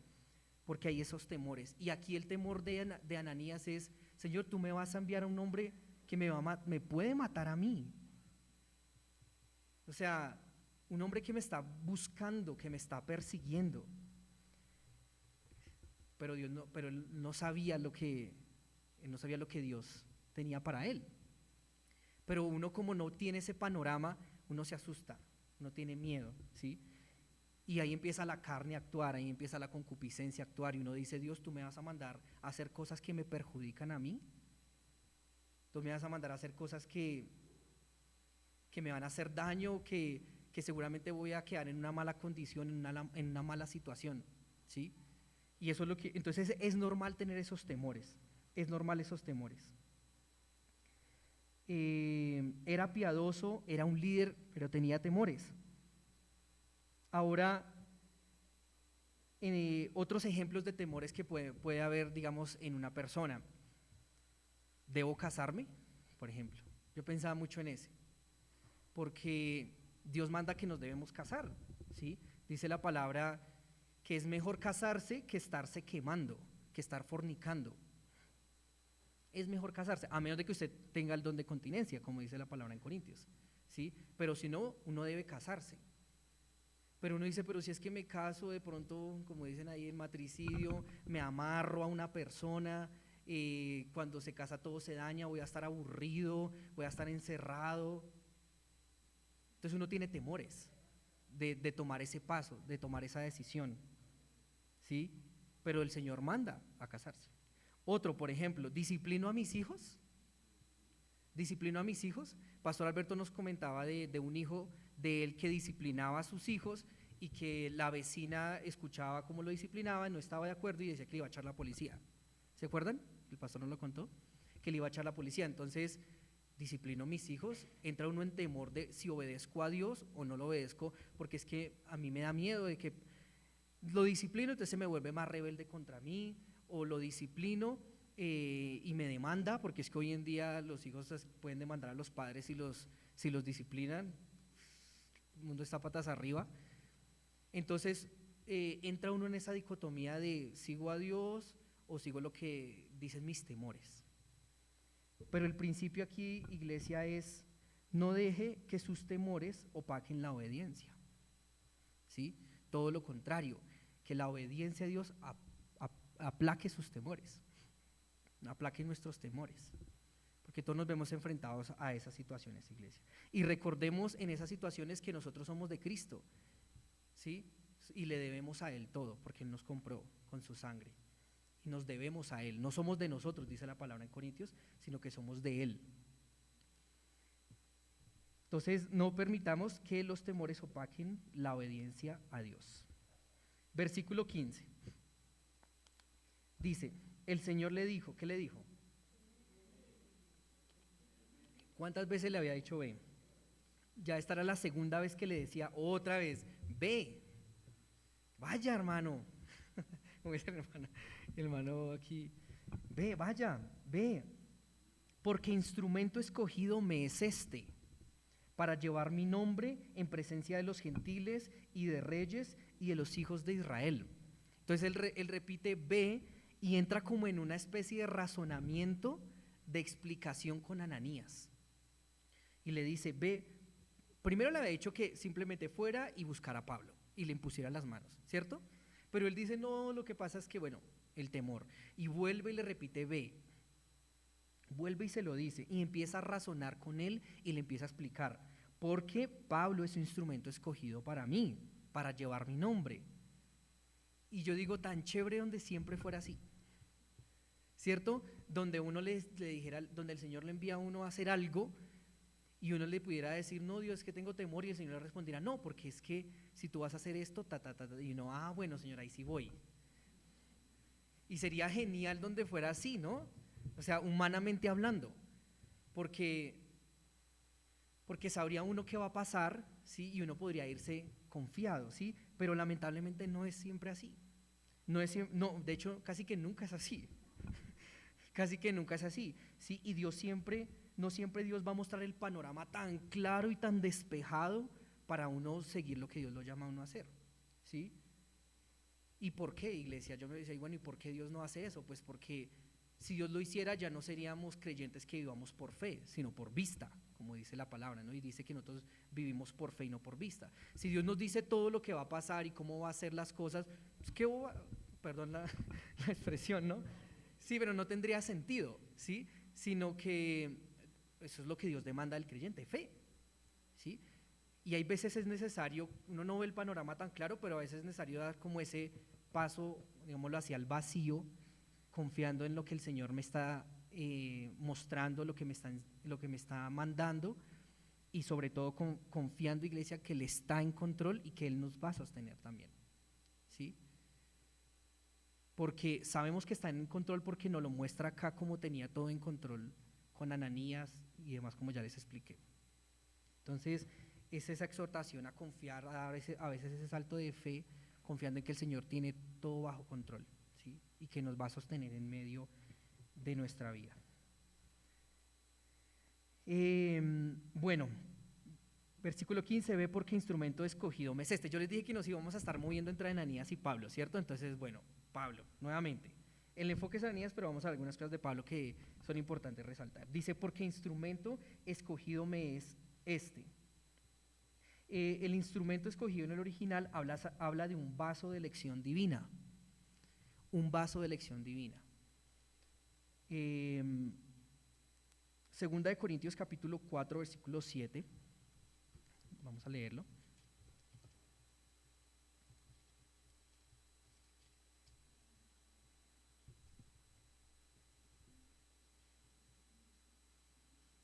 porque hay esos temores. Y aquí el temor de Ananías es, Señor, tú me vas a enviar a un hombre que me puede matar a mí. O sea, un hombre que me está buscando, que me está persiguiendo. Pero él no sabía lo que Dios tenía para él. Pero uno, como no tiene ese panorama, uno se asusta, uno tiene miedo, ¿sí? Y ahí empieza la carne a actuar, ahí empieza la concupiscencia a actuar, y uno dice, Dios, ¿tú me vas a mandar a hacer cosas que me perjudican a mí? ¿Tú me vas a mandar a hacer cosas que me van a hacer daño, que seguramente voy a quedar en una mala condición, en una mala situación, ¿sí? Y eso es lo que, entonces es normal tener esos temores, es normal esos temores. Era piadoso, era un líder, pero tenía temores. Ahora, otros ejemplos de temores que puede haber, digamos, en una persona. ¿Debo casarme? Por ejemplo. Yo pensaba mucho en ese, porque Dios manda que nos debemos casar, ¿sí? Dice la palabra que es mejor casarse que estarse quemando, que estar fornicando. Es mejor casarse, a menos de que usted tenga el don de continencia, como dice la palabra en Corintios, ¿sí? Pero si no, uno debe casarse. Pero uno dice, pero si es que me caso, de pronto, como dicen ahí, el matricidio, me amarro a una persona, cuando se casa todo se daña, voy a estar aburrido, voy a estar encerrado. Entonces uno tiene temores de tomar ese paso, de tomar esa decisión, ¿sí? Pero el Señor manda a casarse. Otro, por ejemplo, ¿disciplino a mis hijos? ¿Disciplino a mis hijos? Pastor Alberto nos comentaba de un hijo de él que disciplinaba a sus hijos y que la vecina escuchaba cómo lo disciplinaba, no estaba de acuerdo y decía que le iba a echar la policía. ¿Se acuerdan? El pastor nos lo contó, que le iba a echar la policía. Entonces disciplino a mis hijos, entra uno en temor de si obedezco a Dios o no lo obedezco, porque es que a mí me da miedo de que lo disciplino, entonces se me vuelve más rebelde contra mí, o lo disciplino y me demanda, porque es que hoy en día los hijos pueden demandar a los padres si los disciplinan, el mundo está patas arriba. Entonces entra uno en esa dicotomía de sigo a Dios o sigo lo que dicen mis temores. Pero el principio aquí, iglesia, es no deje que sus temores opaquen la obediencia, ¿sí? Todo lo contrario, que la obediencia a Dios aplaque sus temores, aplaque nuestros temores, porque todos nos vemos enfrentados a esas situaciones, iglesia. Y recordemos en esas situaciones que nosotros somos de Cristo, ¿sí? Y le debemos a Él todo, porque Él nos compró con su sangre. Y nos debemos a Él, no somos de nosotros, dice la palabra en Corintios, sino que somos de Él. Entonces, no permitamos que los temores opaquen la obediencia a Dios. Versículo 15. Dice, el Señor le dijo, ¿qué le dijo? ¿Cuántas veces le había dicho ve? Ya esta era la segunda vez que le decía otra vez, ve, vaya hermano. Como dice el hermano aquí, ve, vaya, ve, porque instrumento escogido me es este, para llevar mi nombre en presencia de los gentiles y de reyes y de los hijos de Israel. Entonces él repite ve y entra como en una especie de razonamiento, de explicación con Ananías. Y le dice, ve, primero le había dicho que simplemente fuera y buscara a Pablo y le impusiera las manos, ¿cierto? Pero él dice, no, lo que pasa es que, bueno, el temor. Y vuelve y le repite, ve. Vuelve y se lo dice. Y empieza a razonar con él y le empieza a explicar. Porque Pablo es un instrumento escogido para mí, para llevar mi nombre. Y yo digo, tan chévere donde siempre fuera así. ¿Cierto? Donde uno le dijera, donde el Señor le envía a uno a hacer algo y uno le pudiera decir, no, Dios, es que tengo temor, y el Señor le respondiera, no, porque es que si tú vas a hacer esto, y uno, bueno, Señor, ahí sí voy. Y sería genial donde fuera así, ¿no? O sea, humanamente hablando, porque sabría uno qué va a pasar, ¿sí? Y uno podría irse confiado, ¿sí? Pero lamentablemente no es siempre así. No, de hecho, casi que nunca es así. Casi que nunca es así, ¿sí? Y Dios no siempre Dios va a mostrar el panorama tan claro y tan despejado para uno seguir lo que Dios lo llama a uno a hacer, ¿sí? ¿Y por qué, iglesia? Yo me decía, bueno, ¿y por qué Dios no hace eso? Pues porque si Dios lo hiciera ya no seríamos creyentes que vivamos por fe, sino por vista, como dice la palabra, ¿no? Y dice que nosotros vivimos por fe y no por vista. Si Dios nos dice todo lo que va a pasar y cómo va a hacer las cosas, pues qué perdón la expresión, ¿no? Sí, pero no tendría sentido, ¿sí? Sino que eso es lo que Dios demanda del creyente, fe, ¿sí? Y hay veces es necesario, uno no ve el panorama tan claro, pero a veces es necesario dar como ese paso, digámoslo, hacia el vacío, confiando en lo que el Señor me está mostrando, lo que me está mandando, y sobre todo confiando, iglesia, que Él está en control y que Él nos va a sostener también, ¿sí? Porque sabemos que está en control porque nos lo muestra acá como tenía todo en control con Ananías y demás, como ya les expliqué. Entonces, es esa exhortación a confiar, a dar a veces ese salto de fe, confiando en que el Señor tiene todo bajo control, ¿sí? Y que nos va a sostener en medio de nuestra vida. Bueno, versículo 15, ve porque instrumento escogido me es este. Yo les dije que nos íbamos a estar moviendo entre Ananías y Pablo, ¿cierto? Entonces, bueno, Pablo, nuevamente. El enfoque es Ananías, pero vamos a ver algunas cosas de Pablo que son importantes resaltar. Dice, porque instrumento escogido me es este. El instrumento escogido en el original habla de un vaso de elección divina. Un vaso de elección divina. Segunda de Corintios capítulo 4, versículo 7. Vamos a leerlo.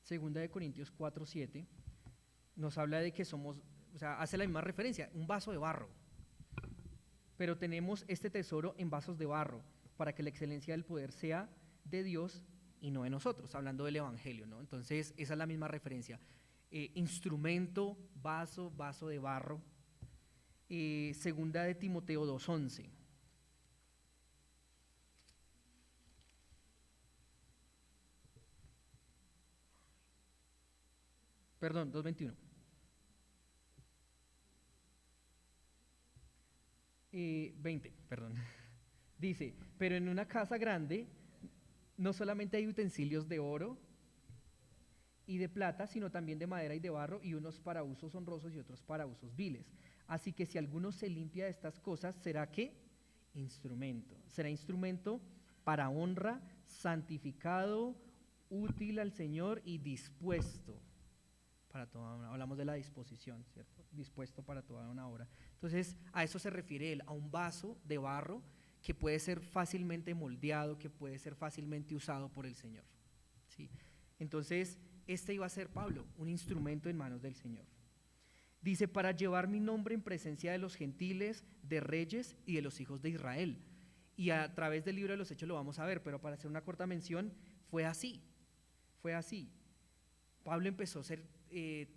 Segunda de Corintios 4, 7 nos habla de que somos, o sea, hace la misma referencia, un vaso de barro. Pero tenemos este tesoro en vasos de barro, para que la excelencia del poder sea de Dios y no de nosotros, hablando del Evangelio, ¿no? Entonces, esa es la misma referencia. Instrumento, vaso, vaso de barro. Segunda de Timoteo 2:11. Perdón, 2:21. 20, perdón. Dice, pero en una casa grande no solamente hay utensilios de oro y de plata, sino también de madera y de barro, y unos para usos honrosos y otros para usos viles. Así que si alguno se limpia de estas cosas, ¿será qué? Instrumento. Será instrumento para honra, santificado, útil al Señor y dispuesto para toda una, hablamos de la disposición, ¿cierto? Dispuesto para toda una obra. Entonces, a eso se refiere él, a un vaso de barro que puede ser fácilmente moldeado, que puede ser fácilmente usado por el Señor, ¿sí? Entonces, este iba a ser Pablo, un instrumento en manos del Señor. Dice, para llevar mi nombre en presencia de los gentiles, de reyes y de los hijos de Israel. Y a través del libro de los Hechos lo vamos a ver, pero para hacer una corta mención, fue así. Pablo empezó a ser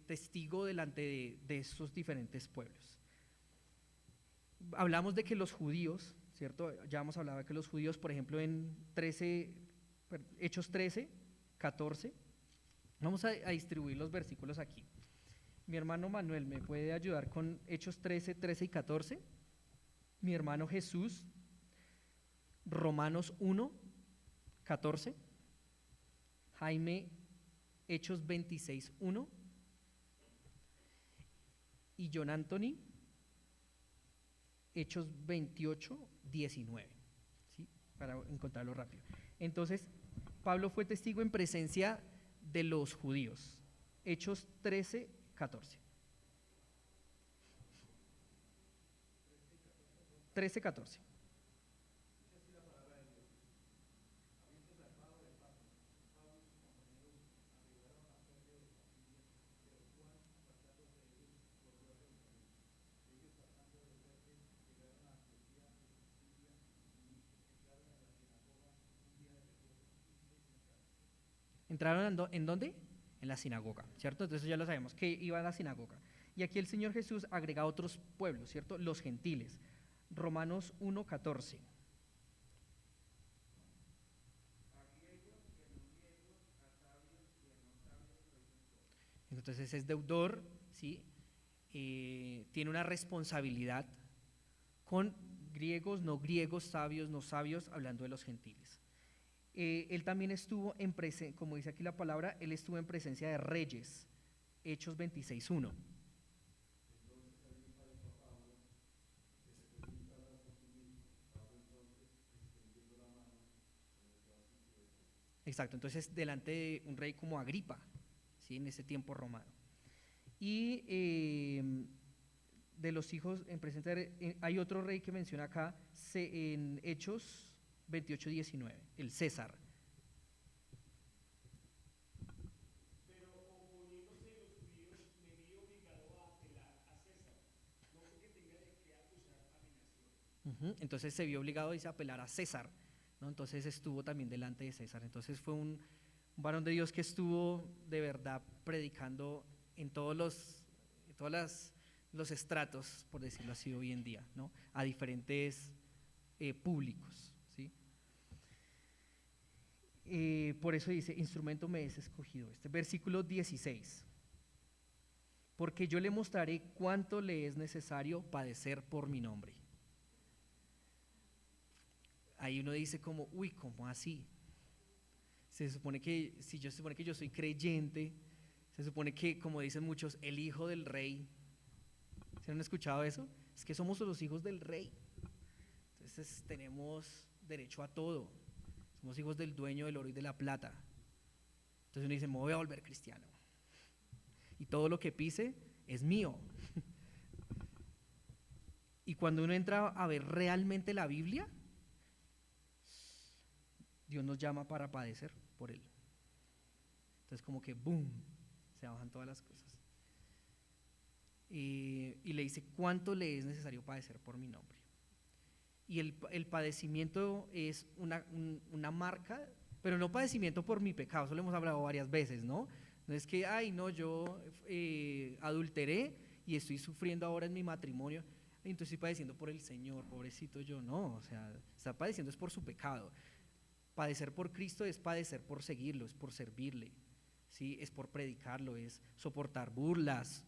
testigo delante de esos diferentes pueblos. Hablamos de que los judíos, ¿cierto? Ya hemos hablado de que los judíos, por ejemplo, en Hechos 13, 14, vamos a distribuir los versículos aquí. Mi hermano Manuel, ¿me puede ayudar con Hechos 13, 13 y 14? Mi hermano Jesús, Romanos 1, 14. Jaime, Hechos 26, 1. Y John Anthony, Hechos 28, 19, ¿sí? Para encontrarlo rápido. Entonces, Pablo fue testigo en presencia de los judíos. Hechos 13, 14. 13, 14. ¿Entraron en dónde? En la sinagoga, ¿cierto? Entonces ya lo sabemos, que iba a la sinagoga. Y aquí el Señor Jesús agrega otros pueblos, ¿cierto? Los gentiles. Romanos 1, 14. Entonces es deudor, ¿sí? Tiene una responsabilidad con griegos, no griegos, sabios, no sabios, hablando de los gentiles. Él también estuvo en presencia, como dice aquí la palabra, él estuvo en presencia de reyes, Hechos 26:1. Exacto, entonces delante de un rey como Agripa, ¿sí? En ese tiempo romano. Y de los hijos, en presencia hay otro rey que menciona acá en Hechos 28:19, el César. Entonces se vio obligado a apelar a César, ¿no? Entonces estuvo también delante de César. Entonces fue un varón de Dios que estuvo de verdad predicando en todos los estratos, por decirlo así, hoy en día, ¿no? A diferentes públicos, ¿sí? Por eso dice, instrumento me es escogido. Este versículo 16. Porque yo le mostraré cuánto le es necesario padecer por mi nombre. Ahí uno dice como, uy, ¿cómo así? Se supone que yo soy creyente, se supone que, como dicen muchos, el hijo del rey. ¿Se han escuchado eso? Es que somos los hijos del rey. Entonces tenemos derecho a todo. Somos hijos del dueño del oro y de la plata. Entonces uno dice, me voy a volver cristiano. Y todo lo que pise es mío. Y cuando uno entra a ver realmente la Biblia, Dios nos llama para padecer por Él. Entonces como que boom, se bajan todas las cosas. Y le dice, ¿cuánto le es necesario padecer por mi nombre? Y el padecimiento es una marca pero no padecimiento por mi pecado, eso lo hemos hablado varias veces, ¿no? No es que, ay, no, yo adulteré y estoy sufriendo ahora en mi matrimonio, entonces estoy padeciendo por el Señor, pobrecito yo, no, o sea, está padeciendo es por su pecado. Padecer por Cristo es padecer por seguirlo, es por servirle, ¿sí? Es por predicarlo, es soportar burlas,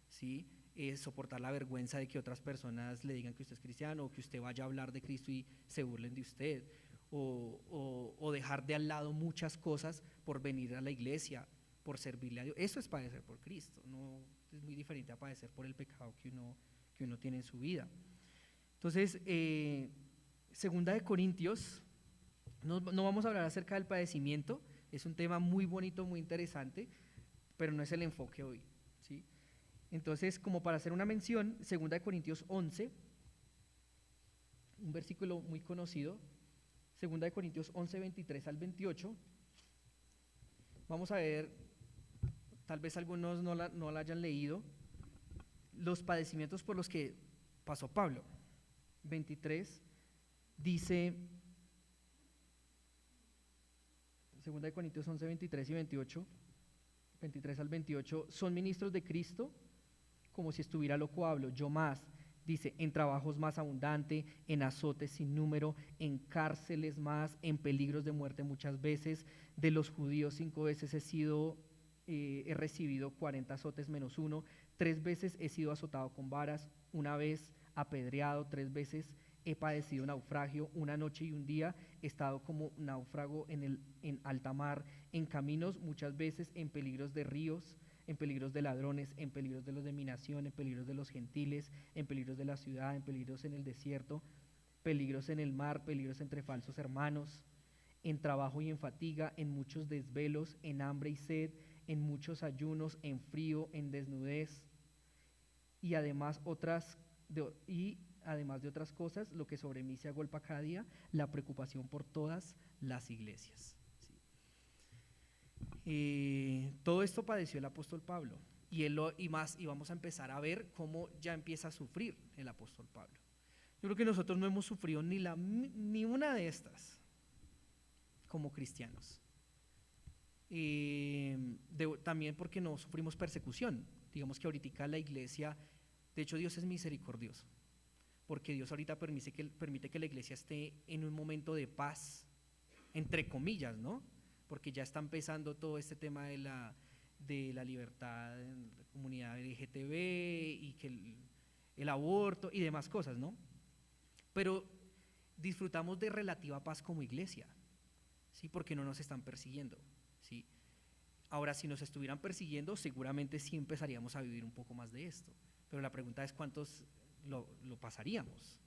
¿sí? Es soportar la vergüenza de que otras personas le digan que usted es cristiano o que usted vaya a hablar de Cristo y se burlen de usted, o dejar de al lado muchas cosas por venir a la iglesia, por servirle a Dios. Eso es padecer por Cristo, no es muy diferente a padecer por el pecado que uno tiene en su vida. Entonces, segunda de Corintios, no vamos a hablar acerca del padecimiento, es un tema muy bonito, muy interesante, pero no es el enfoque hoy, ¿sí? Entonces, como para hacer una mención, 2 Corintios 11, un versículo muy conocido, 2 Corintios 11, 23 al 28, vamos a ver, tal vez algunos no la hayan leído, los padecimientos por los que pasó Pablo. 23 dice, 2 Corintios 11, 23 y 28, 23 al 28, son ministros de Cristo, como si estuviera loco hablo, yo más, dice, en trabajos más abundante, en azotes sin número, en cárceles más, en peligros de muerte muchas veces, de los judíos 5 veces he recibido 40 azotes menos uno, 3 veces he sido azotado con varas, una vez apedreado, 3 veces he padecido naufragio, una noche y un día he estado como náufrago en alta mar, en caminos muchas veces, en peligros de ríos, en peligros de ladrones, en peligros de los de mi nación, en peligros de los gentiles, en peligros de la ciudad, en peligros en el desierto, peligros en el mar, peligros entre falsos hermanos, en trabajo y en fatiga, en muchos desvelos, en hambre y sed, en muchos ayunos, en frío, en desnudez, y además de otras cosas, lo que sobre mí se agolpa cada día, la preocupación por todas las iglesias. Todo esto padeció el apóstol Pablo y vamos a empezar a ver cómo ya empieza a sufrir el apóstol Pablo. Yo creo que nosotros no hemos sufrido ni una de estas como cristianos. También porque no sufrimos persecución. Digamos que ahorita la iglesia, de hecho Dios es misericordioso, porque Dios ahorita permite que la iglesia esté en un momento de paz, entre comillas, ¿no? Porque ya está empezando todo este tema de la libertad en la comunidad LGTB y que el aborto y demás cosas, ¿no? Pero disfrutamos de relativa paz como iglesia, ¿sí? Porque no nos están persiguiendo, ¿sí? Ahora, si nos estuvieran persiguiendo, seguramente sí empezaríamos a vivir un poco más de esto, pero la pregunta es ¿cuántos lo pasaríamos?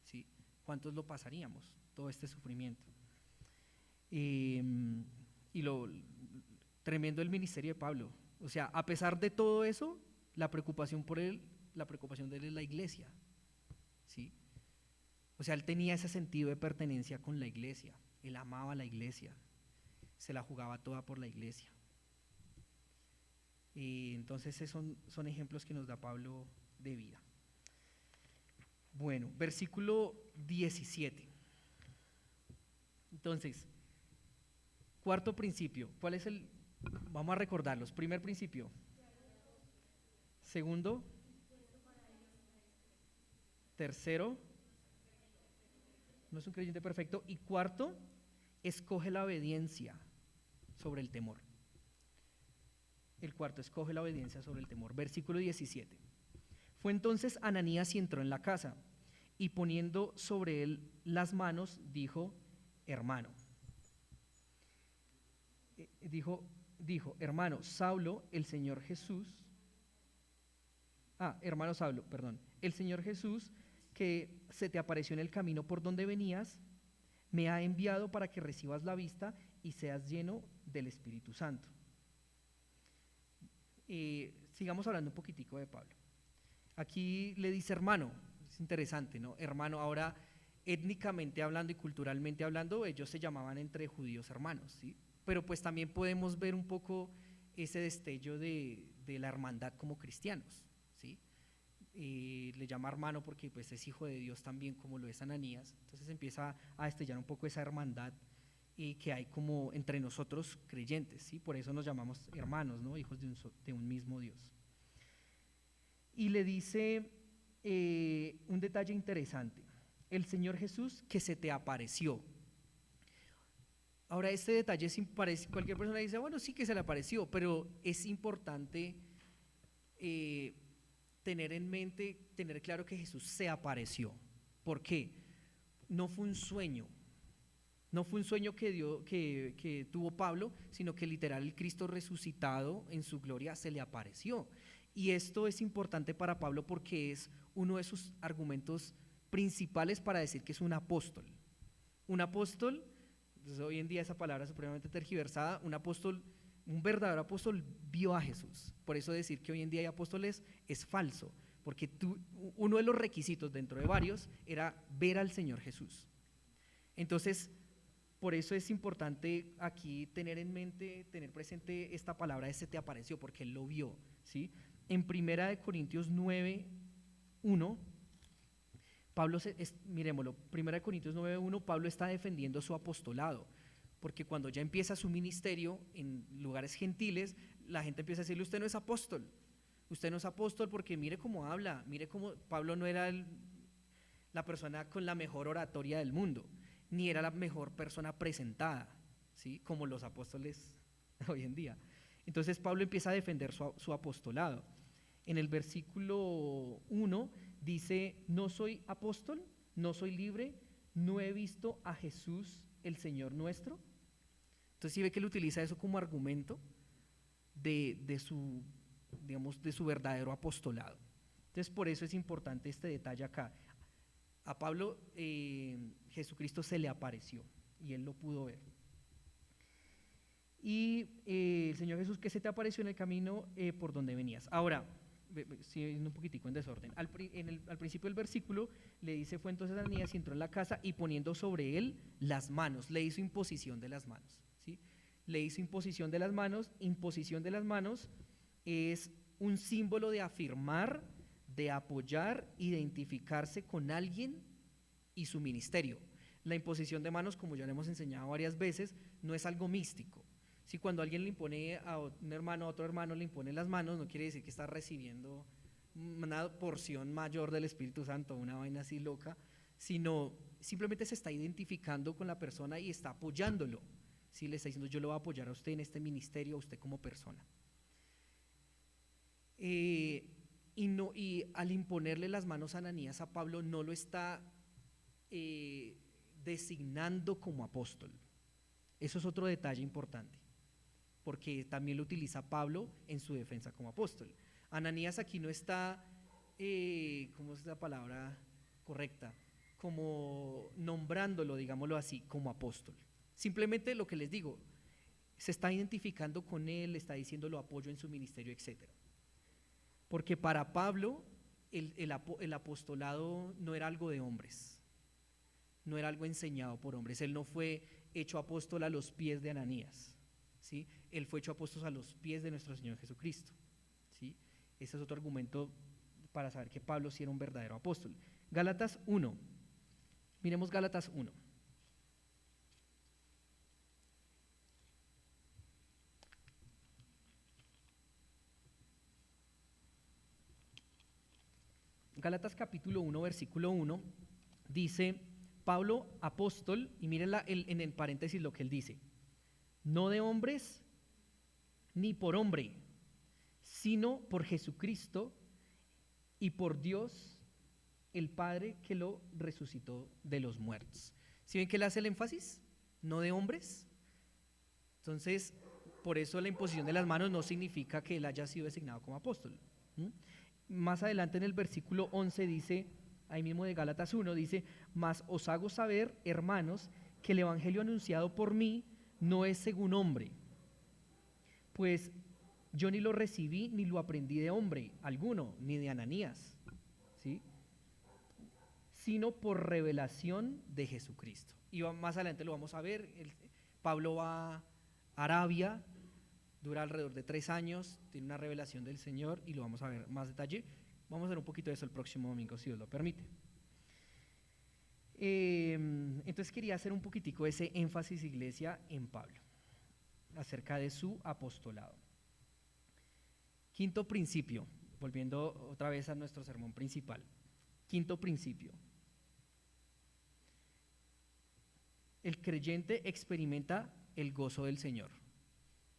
¿Sí? ¿Cuántos lo pasaríamos, todo este sufrimiento? Y lo tremendo el ministerio de Pablo, o sea, a pesar de todo eso, la preocupación de él es la iglesia, ¿sí? O sea, él tenía ese sentido de pertenencia con la iglesia, él amaba a la iglesia, se la jugaba toda por la iglesia. Y entonces esos son ejemplos que nos da Pablo de vida. Bueno, versículo 17. Entonces, cuarto principio, ¿cuál es el? Vamos a recordarlos. Primer principio. Segundo. Tercero, no es un creyente perfecto. Y cuarto, escoge la obediencia sobre el temor. El cuarto, escoge la obediencia sobre el temor. Versículo 17. Fue entonces Ananías y entró en la casa, y poniendo sobre él las manos, dijo, hermano, hermano Saulo, hermano Saulo, perdón, el Señor Jesús, que se te apareció en el camino por donde venías, me ha enviado para que recibas la vista y seas lleno del Espíritu Santo. Sigamos hablando un poquitico de Pablo. Aquí le dice hermano, es interesante, ¿no? Hermano, ahora étnicamente hablando y culturalmente hablando, ellos se llamaban entre judíos hermanos, ¿sí? Pero pues también podemos ver un poco ese destello de la hermandad como cristianos, ¿sí? Le llama hermano porque pues es hijo de Dios también como lo es Ananías, entonces empieza a destellar un poco esa hermandad que hay como entre nosotros creyentes, ¿sí? Por eso nos llamamos hermanos, ¿no? Hijos de un mismo Dios. Y le dice un detalle interesante: el Señor Jesús que se te apareció. Ahora, este detalle, cualquier persona dice, bueno, sí que se le apareció, pero es importante tener en mente, tener claro que Jesús se apareció. ¿Por qué? No fue un sueño. No fue un sueño que tuvo Pablo, sino que literal el Cristo resucitado en su gloria se le apareció. Y esto es importante para Pablo porque es uno de sus argumentos principales para decir que es un apóstol. Un apóstol, pues hoy en día esa palabra es supremamente tergiversada, un apóstol, un verdadero apóstol vio a Jesús. Por eso decir que hoy en día hay apóstoles es falso, porque uno de los requisitos dentro de varios era ver al Señor Jesús. Entonces, por eso es importante aquí tener en mente, tener presente esta palabra, se te apareció, porque él lo vio, ¿sí? En 1 Corintios 9:1, Pablo, miremoslo, 1 Corintios 9:1, Pablo está defendiendo su apostolado, porque cuando ya empieza su ministerio en lugares gentiles, la gente empieza a decirle, usted no es apóstol porque mire cómo habla, mire cómo Pablo no era la persona con la mejor oratoria del mundo, ni era la mejor persona presentada, ¿sí? Como los apóstoles hoy en día. Entonces Pablo empieza a defender su apostolado. En el versículo 1 dice, no soy apóstol, no soy libre, no he visto a Jesús el Señor nuestro. Entonces sí ve que él utiliza eso como argumento de su verdadero apostolado. Entonces por eso es importante este detalle acá. A Pablo Jesucristo se le apareció y él lo pudo ver. Y el Señor Jesús que se te apareció en el camino por donde venías. Ahora, sí, un poquitico en desorden. Al principio del versículo le dice, fue entonces Ananías y entró en la casa y poniendo sobre él las manos, le hizo imposición de las manos, ¿sí? Le hizo imposición de las manos. Imposición de las manos es un símbolo de afirmar, de apoyar, identificarse con alguien y su ministerio. La imposición de manos, como ya le hemos enseñado varias veces, no es algo místico. Si cuando alguien le impone a un hermano, a otro hermano le impone las manos, no quiere decir que está recibiendo una porción mayor del Espíritu Santo, una vaina así loca, sino simplemente se está identificando con la persona y está apoyándolo. ¿Sí? Le está diciendo, yo lo voy a apoyar a usted en este ministerio, a usted como persona. Y al imponerle las manos a Ananías, a Pablo no lo está designando como apóstol. Eso es otro detalle importante, porque también lo utiliza Pablo en su defensa como apóstol. Ananías aquí no está, ¿cómo es la palabra correcta? Como nombrándolo, digámoslo así, como apóstol. Simplemente lo que les digo, se está identificando con él, le está diciendo lo apoyo en su ministerio, etcétera. Porque para Pablo el apostolado no era algo de hombres, no era algo enseñado por hombres. Él no fue hecho apóstol a los pies de Ananías, ¿sí? Él fue hecho apóstol a los pies de nuestro Señor Jesucristo, ¿sí? Ese es otro argumento para saber que Pablo sí era un verdadero apóstol. Gálatas 1, miremos Gálatas 1. Gálatas capítulo 1, versículo 1, dice, Pablo, apóstol, y miren en el paréntesis lo que él dice, no de hombres ni por hombre, sino por Jesucristo y por Dios, el Padre que lo resucitó de los muertos. ¿Sí ven que él hace el énfasis? No de hombres. Entonces, por eso la imposición de las manos no significa que él haya sido designado como apóstol. Más adelante en el versículo 11 dice, ahí mismo de Gálatas 1, dice, mas os hago saber, hermanos, que el evangelio anunciado por mí no es según hombre, pues yo ni lo recibí ni lo aprendí de hombre alguno, ni de Ananías, ¿sí? Sino por revelación de Jesucristo. Y más adelante lo vamos a ver. Pablo va a Arabia, dura alrededor de 3 años, tiene una revelación del Señor y lo vamos a ver más detalle. Vamos a ver un poquito de eso el próximo domingo, si Dios lo permite. Entonces quería hacer un poquitico ese énfasis, iglesia, en Pablo, acerca de su apostolado. Quinto principio, volviendo otra vez a nuestro sermón principal. Quinto principio. El creyente experimenta el gozo del Señor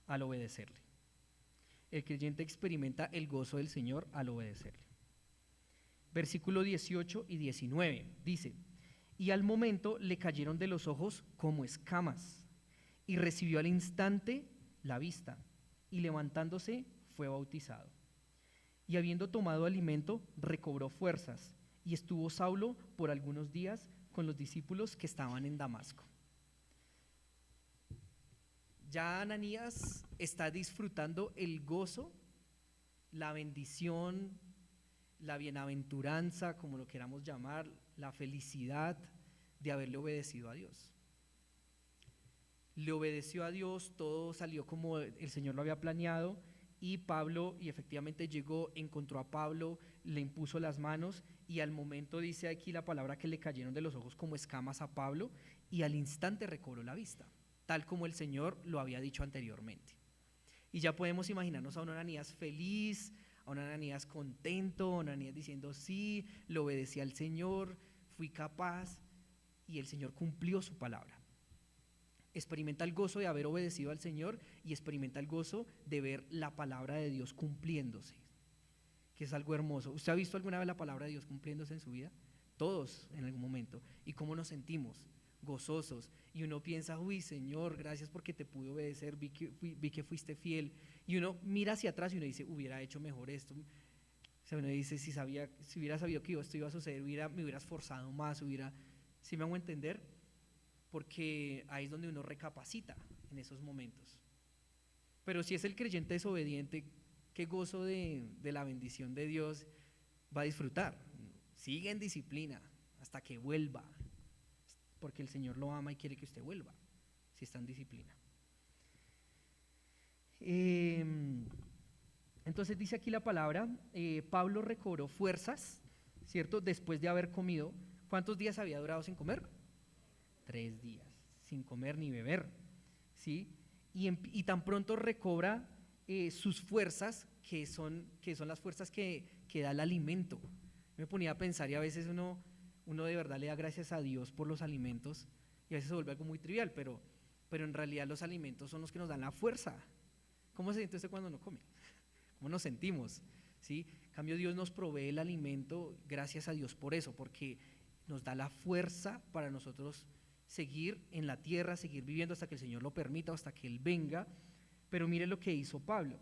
al obedecerle. El creyente experimenta el gozo del Señor al obedecerle. Versículo 18 y 19 dice: y al momento le cayeron de los ojos como escamas, y recibió al instante la vista, y levantándose fue bautizado. Y habiendo tomado alimento, recobró fuerzas, y estuvo Saulo por algunos días con los discípulos que estaban en Damasco. Ya Ananías está disfrutando el gozo, la bendición, la bienaventuranza, como lo queramos llamar, la felicidad de haberle obedecido a Dios. Le obedeció a Dios, todo salió como el Señor lo había planeado, y Pablo, y efectivamente llegó, encontró a Pablo, le impuso las manos, y al momento dice aquí la palabra que le cayeron de los ojos como escamas a Pablo, y al instante recobró la vista, tal como el Señor lo había dicho anteriormente. Y ya podemos imaginarnos a un Ananías feliz, a un Ananías contento, a un Ananías diciendo: sí, le obedecí al Señor, fui capaz, y el Señor cumplió su palabra. Experimenta el gozo de haber obedecido al Señor y experimenta el gozo de ver la palabra de Dios cumpliéndose, que es algo hermoso. ¿Usted ha visto alguna vez la palabra de Dios cumpliéndose en su vida? Todos en algún momento. ¿Y cómo nos sentimos? Gozosos. Y uno piensa: uy, Señor, gracias porque te pude obedecer, vi que fuiste fiel. Y uno mira hacia atrás y uno dice: hubiera hecho mejor esto. O sea, uno dice: si hubiera sabido que esto iba a suceder, me hubiera esforzado más, ¿sí me hago entender? Porque ahí es donde uno recapacita en esos momentos. Pero si es el creyente desobediente, qué gozo de la bendición de Dios va a disfrutar. Sigue en disciplina hasta que vuelva, porque el Señor lo ama y quiere que usted vuelva, si está en disciplina. Entonces dice aquí la palabra, Pablo recobró fuerzas, ¿cierto? Después de haber comido. ¿Cuántos días había durado sin comer? 3 días, sin comer ni beber, ¿sí? Y tan pronto recobra sus fuerzas, que son las fuerzas que da el alimento. Me ponía a pensar, y a veces uno de verdad le da gracias a Dios por los alimentos, y a veces se vuelve algo muy trivial, pero en realidad los alimentos son los que nos dan la fuerza. ¿Cómo se siente usted cuando no come? ¿Cómo nos sentimos? ¿Sí? En cambio, Dios nos provee el alimento, gracias a Dios por eso, porque nos da la fuerza para nosotros seguir en la tierra, seguir viviendo hasta que el Señor lo permita, hasta que Él venga. Pero mire lo que hizo Pablo.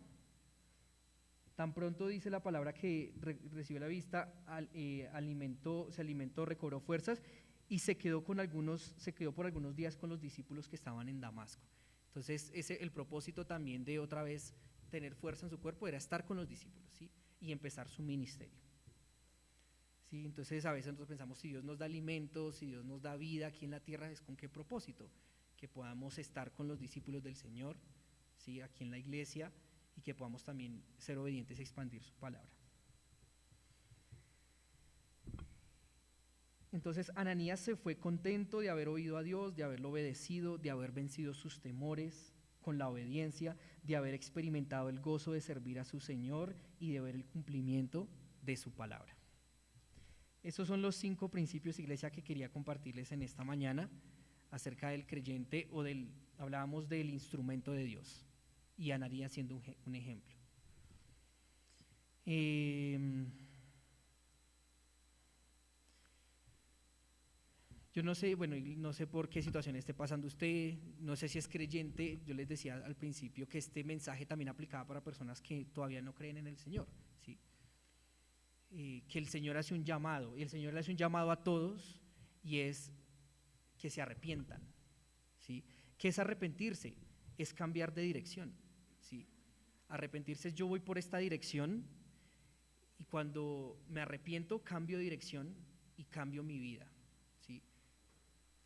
Tan pronto dice la palabra que recibió la vista, se alimentó, recobró fuerzas y se quedó por algunos días con los discípulos que estaban en Damasco. Entonces, el propósito también de otra vez tener fuerza en su cuerpo era estar con los discípulos, ¿sí? Y empezar su ministerio. ¿Sí? Entonces a veces nosotros pensamos: si Dios nos da alimentos, si Dios nos da vida aquí en la tierra, ¿es con qué propósito? Que podamos estar con los discípulos del Señor, ¿sí? Aquí en la iglesia, y que podamos también ser obedientes y expandir su palabra. Entonces Ananías se fue contento de haber oído a Dios, de haberlo obedecido, de haber vencido sus temores con la obediencia, de haber experimentado el gozo de servir a su Señor y de ver el cumplimiento de su palabra. Esos son los 5 principios, iglesia, que quería compartirles en esta mañana acerca del creyente, hablábamos del instrumento de Dios, y Ananías siendo un ejemplo. Yo no sé, no sé por qué situación esté pasando usted, no sé si es creyente. Yo les decía al principio que este mensaje también aplicaba para personas que todavía no creen en el Señor, ¿sí? Que el Señor hace un llamado, y el Señor le hace un llamado a todos, y es que se arrepientan, ¿sí? ¿Qué es arrepentirse? Es cambiar de dirección, ¿sí? Arrepentirse es: yo voy por esta dirección, y cuando me arrepiento cambio de dirección y cambio mi vida, ¿sí?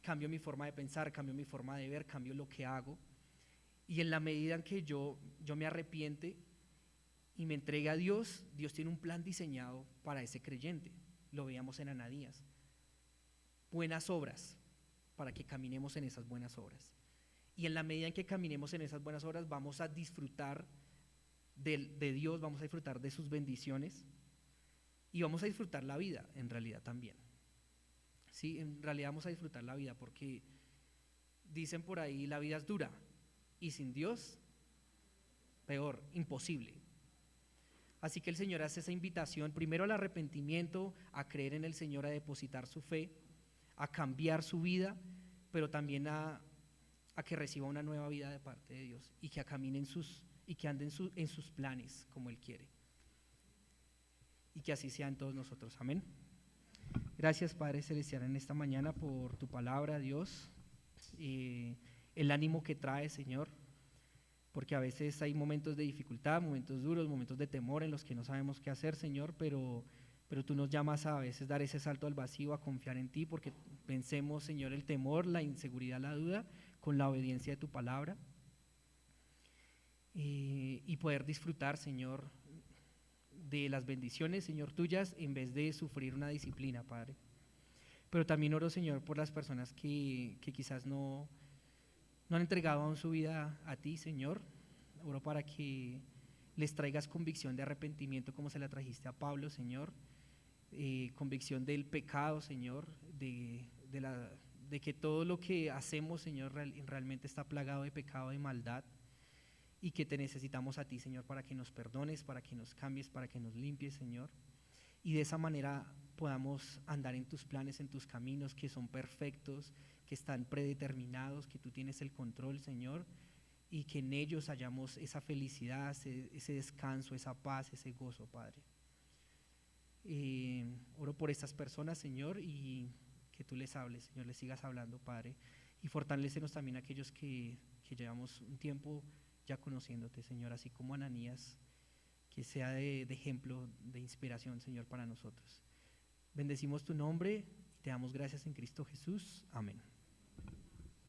Cambio mi forma de pensar, cambio mi forma de ver, cambio lo que hago, y en la medida en que yo me arrepiente y me entregue a Dios, Dios tiene un plan diseñado para ese creyente. Lo veíamos en Ananías. buenas obras, para que caminemos en esas buenas obras. Y en la medida en que caminemos en esas buenas obras, vamos a disfrutar de Dios, vamos a disfrutar de sus bendiciones y vamos a disfrutar la vida en realidad también. Sí, en realidad vamos a disfrutar la vida porque dicen por ahí, la vida es dura y sin Dios, peor, imposible. Así que el Señor hace esa invitación primero al arrepentimiento, a creer en el Señor, a depositar su fe, a cambiar su vida, pero también a que reciba una nueva vida de parte de Dios y que camine y que ande en sus planes como Él quiere. Y que así sea en todos nosotros. Amén. Gracias, Padre Celestial, en esta mañana por tu palabra, Dios, el ánimo que trae, Señor, porque a veces hay momentos de dificultad, momentos duros, momentos de temor en los que no sabemos qué hacer, Señor, pero tú nos llamas a veces dar ese salto al vacío, a confiar en ti, porque vencemos, Señor, el temor, la inseguridad, la duda, con la obediencia de tu palabra, y poder disfrutar, Señor, de las bendiciones, Señor, tuyas, en vez de sufrir una disciplina, Padre. Pero también oro, Señor, por las personas que quizás no han entregado aún su vida a ti, Señor. Oro para que les traigas convicción de arrepentimiento como se la trajiste a Pablo, Señor. Convicción del pecado, Señor, de que todo lo que hacemos, Señor, realmente está plagado de pecado, de maldad, y que te necesitamos a ti, Señor, para que nos perdones, para que nos cambies, para que nos limpies, Señor, y de esa manera podamos andar en tus planes, en tus caminos que son perfectos, que están predeterminados, que tú tienes el control, Señor, y que en ellos hallamos esa felicidad, ese descanso, esa paz, ese gozo, Padre. Oro por estas personas, Señor, y que tú les hables, Señor, les sigas hablando, Padre, y fortalécenos también a aquellos que llevamos un tiempo ya conociéndote, Señor, así como Ananías, que sea de ejemplo, de inspiración, Señor, para nosotros. Bendecimos tu nombre y te damos gracias en Cristo Jesús. Amén.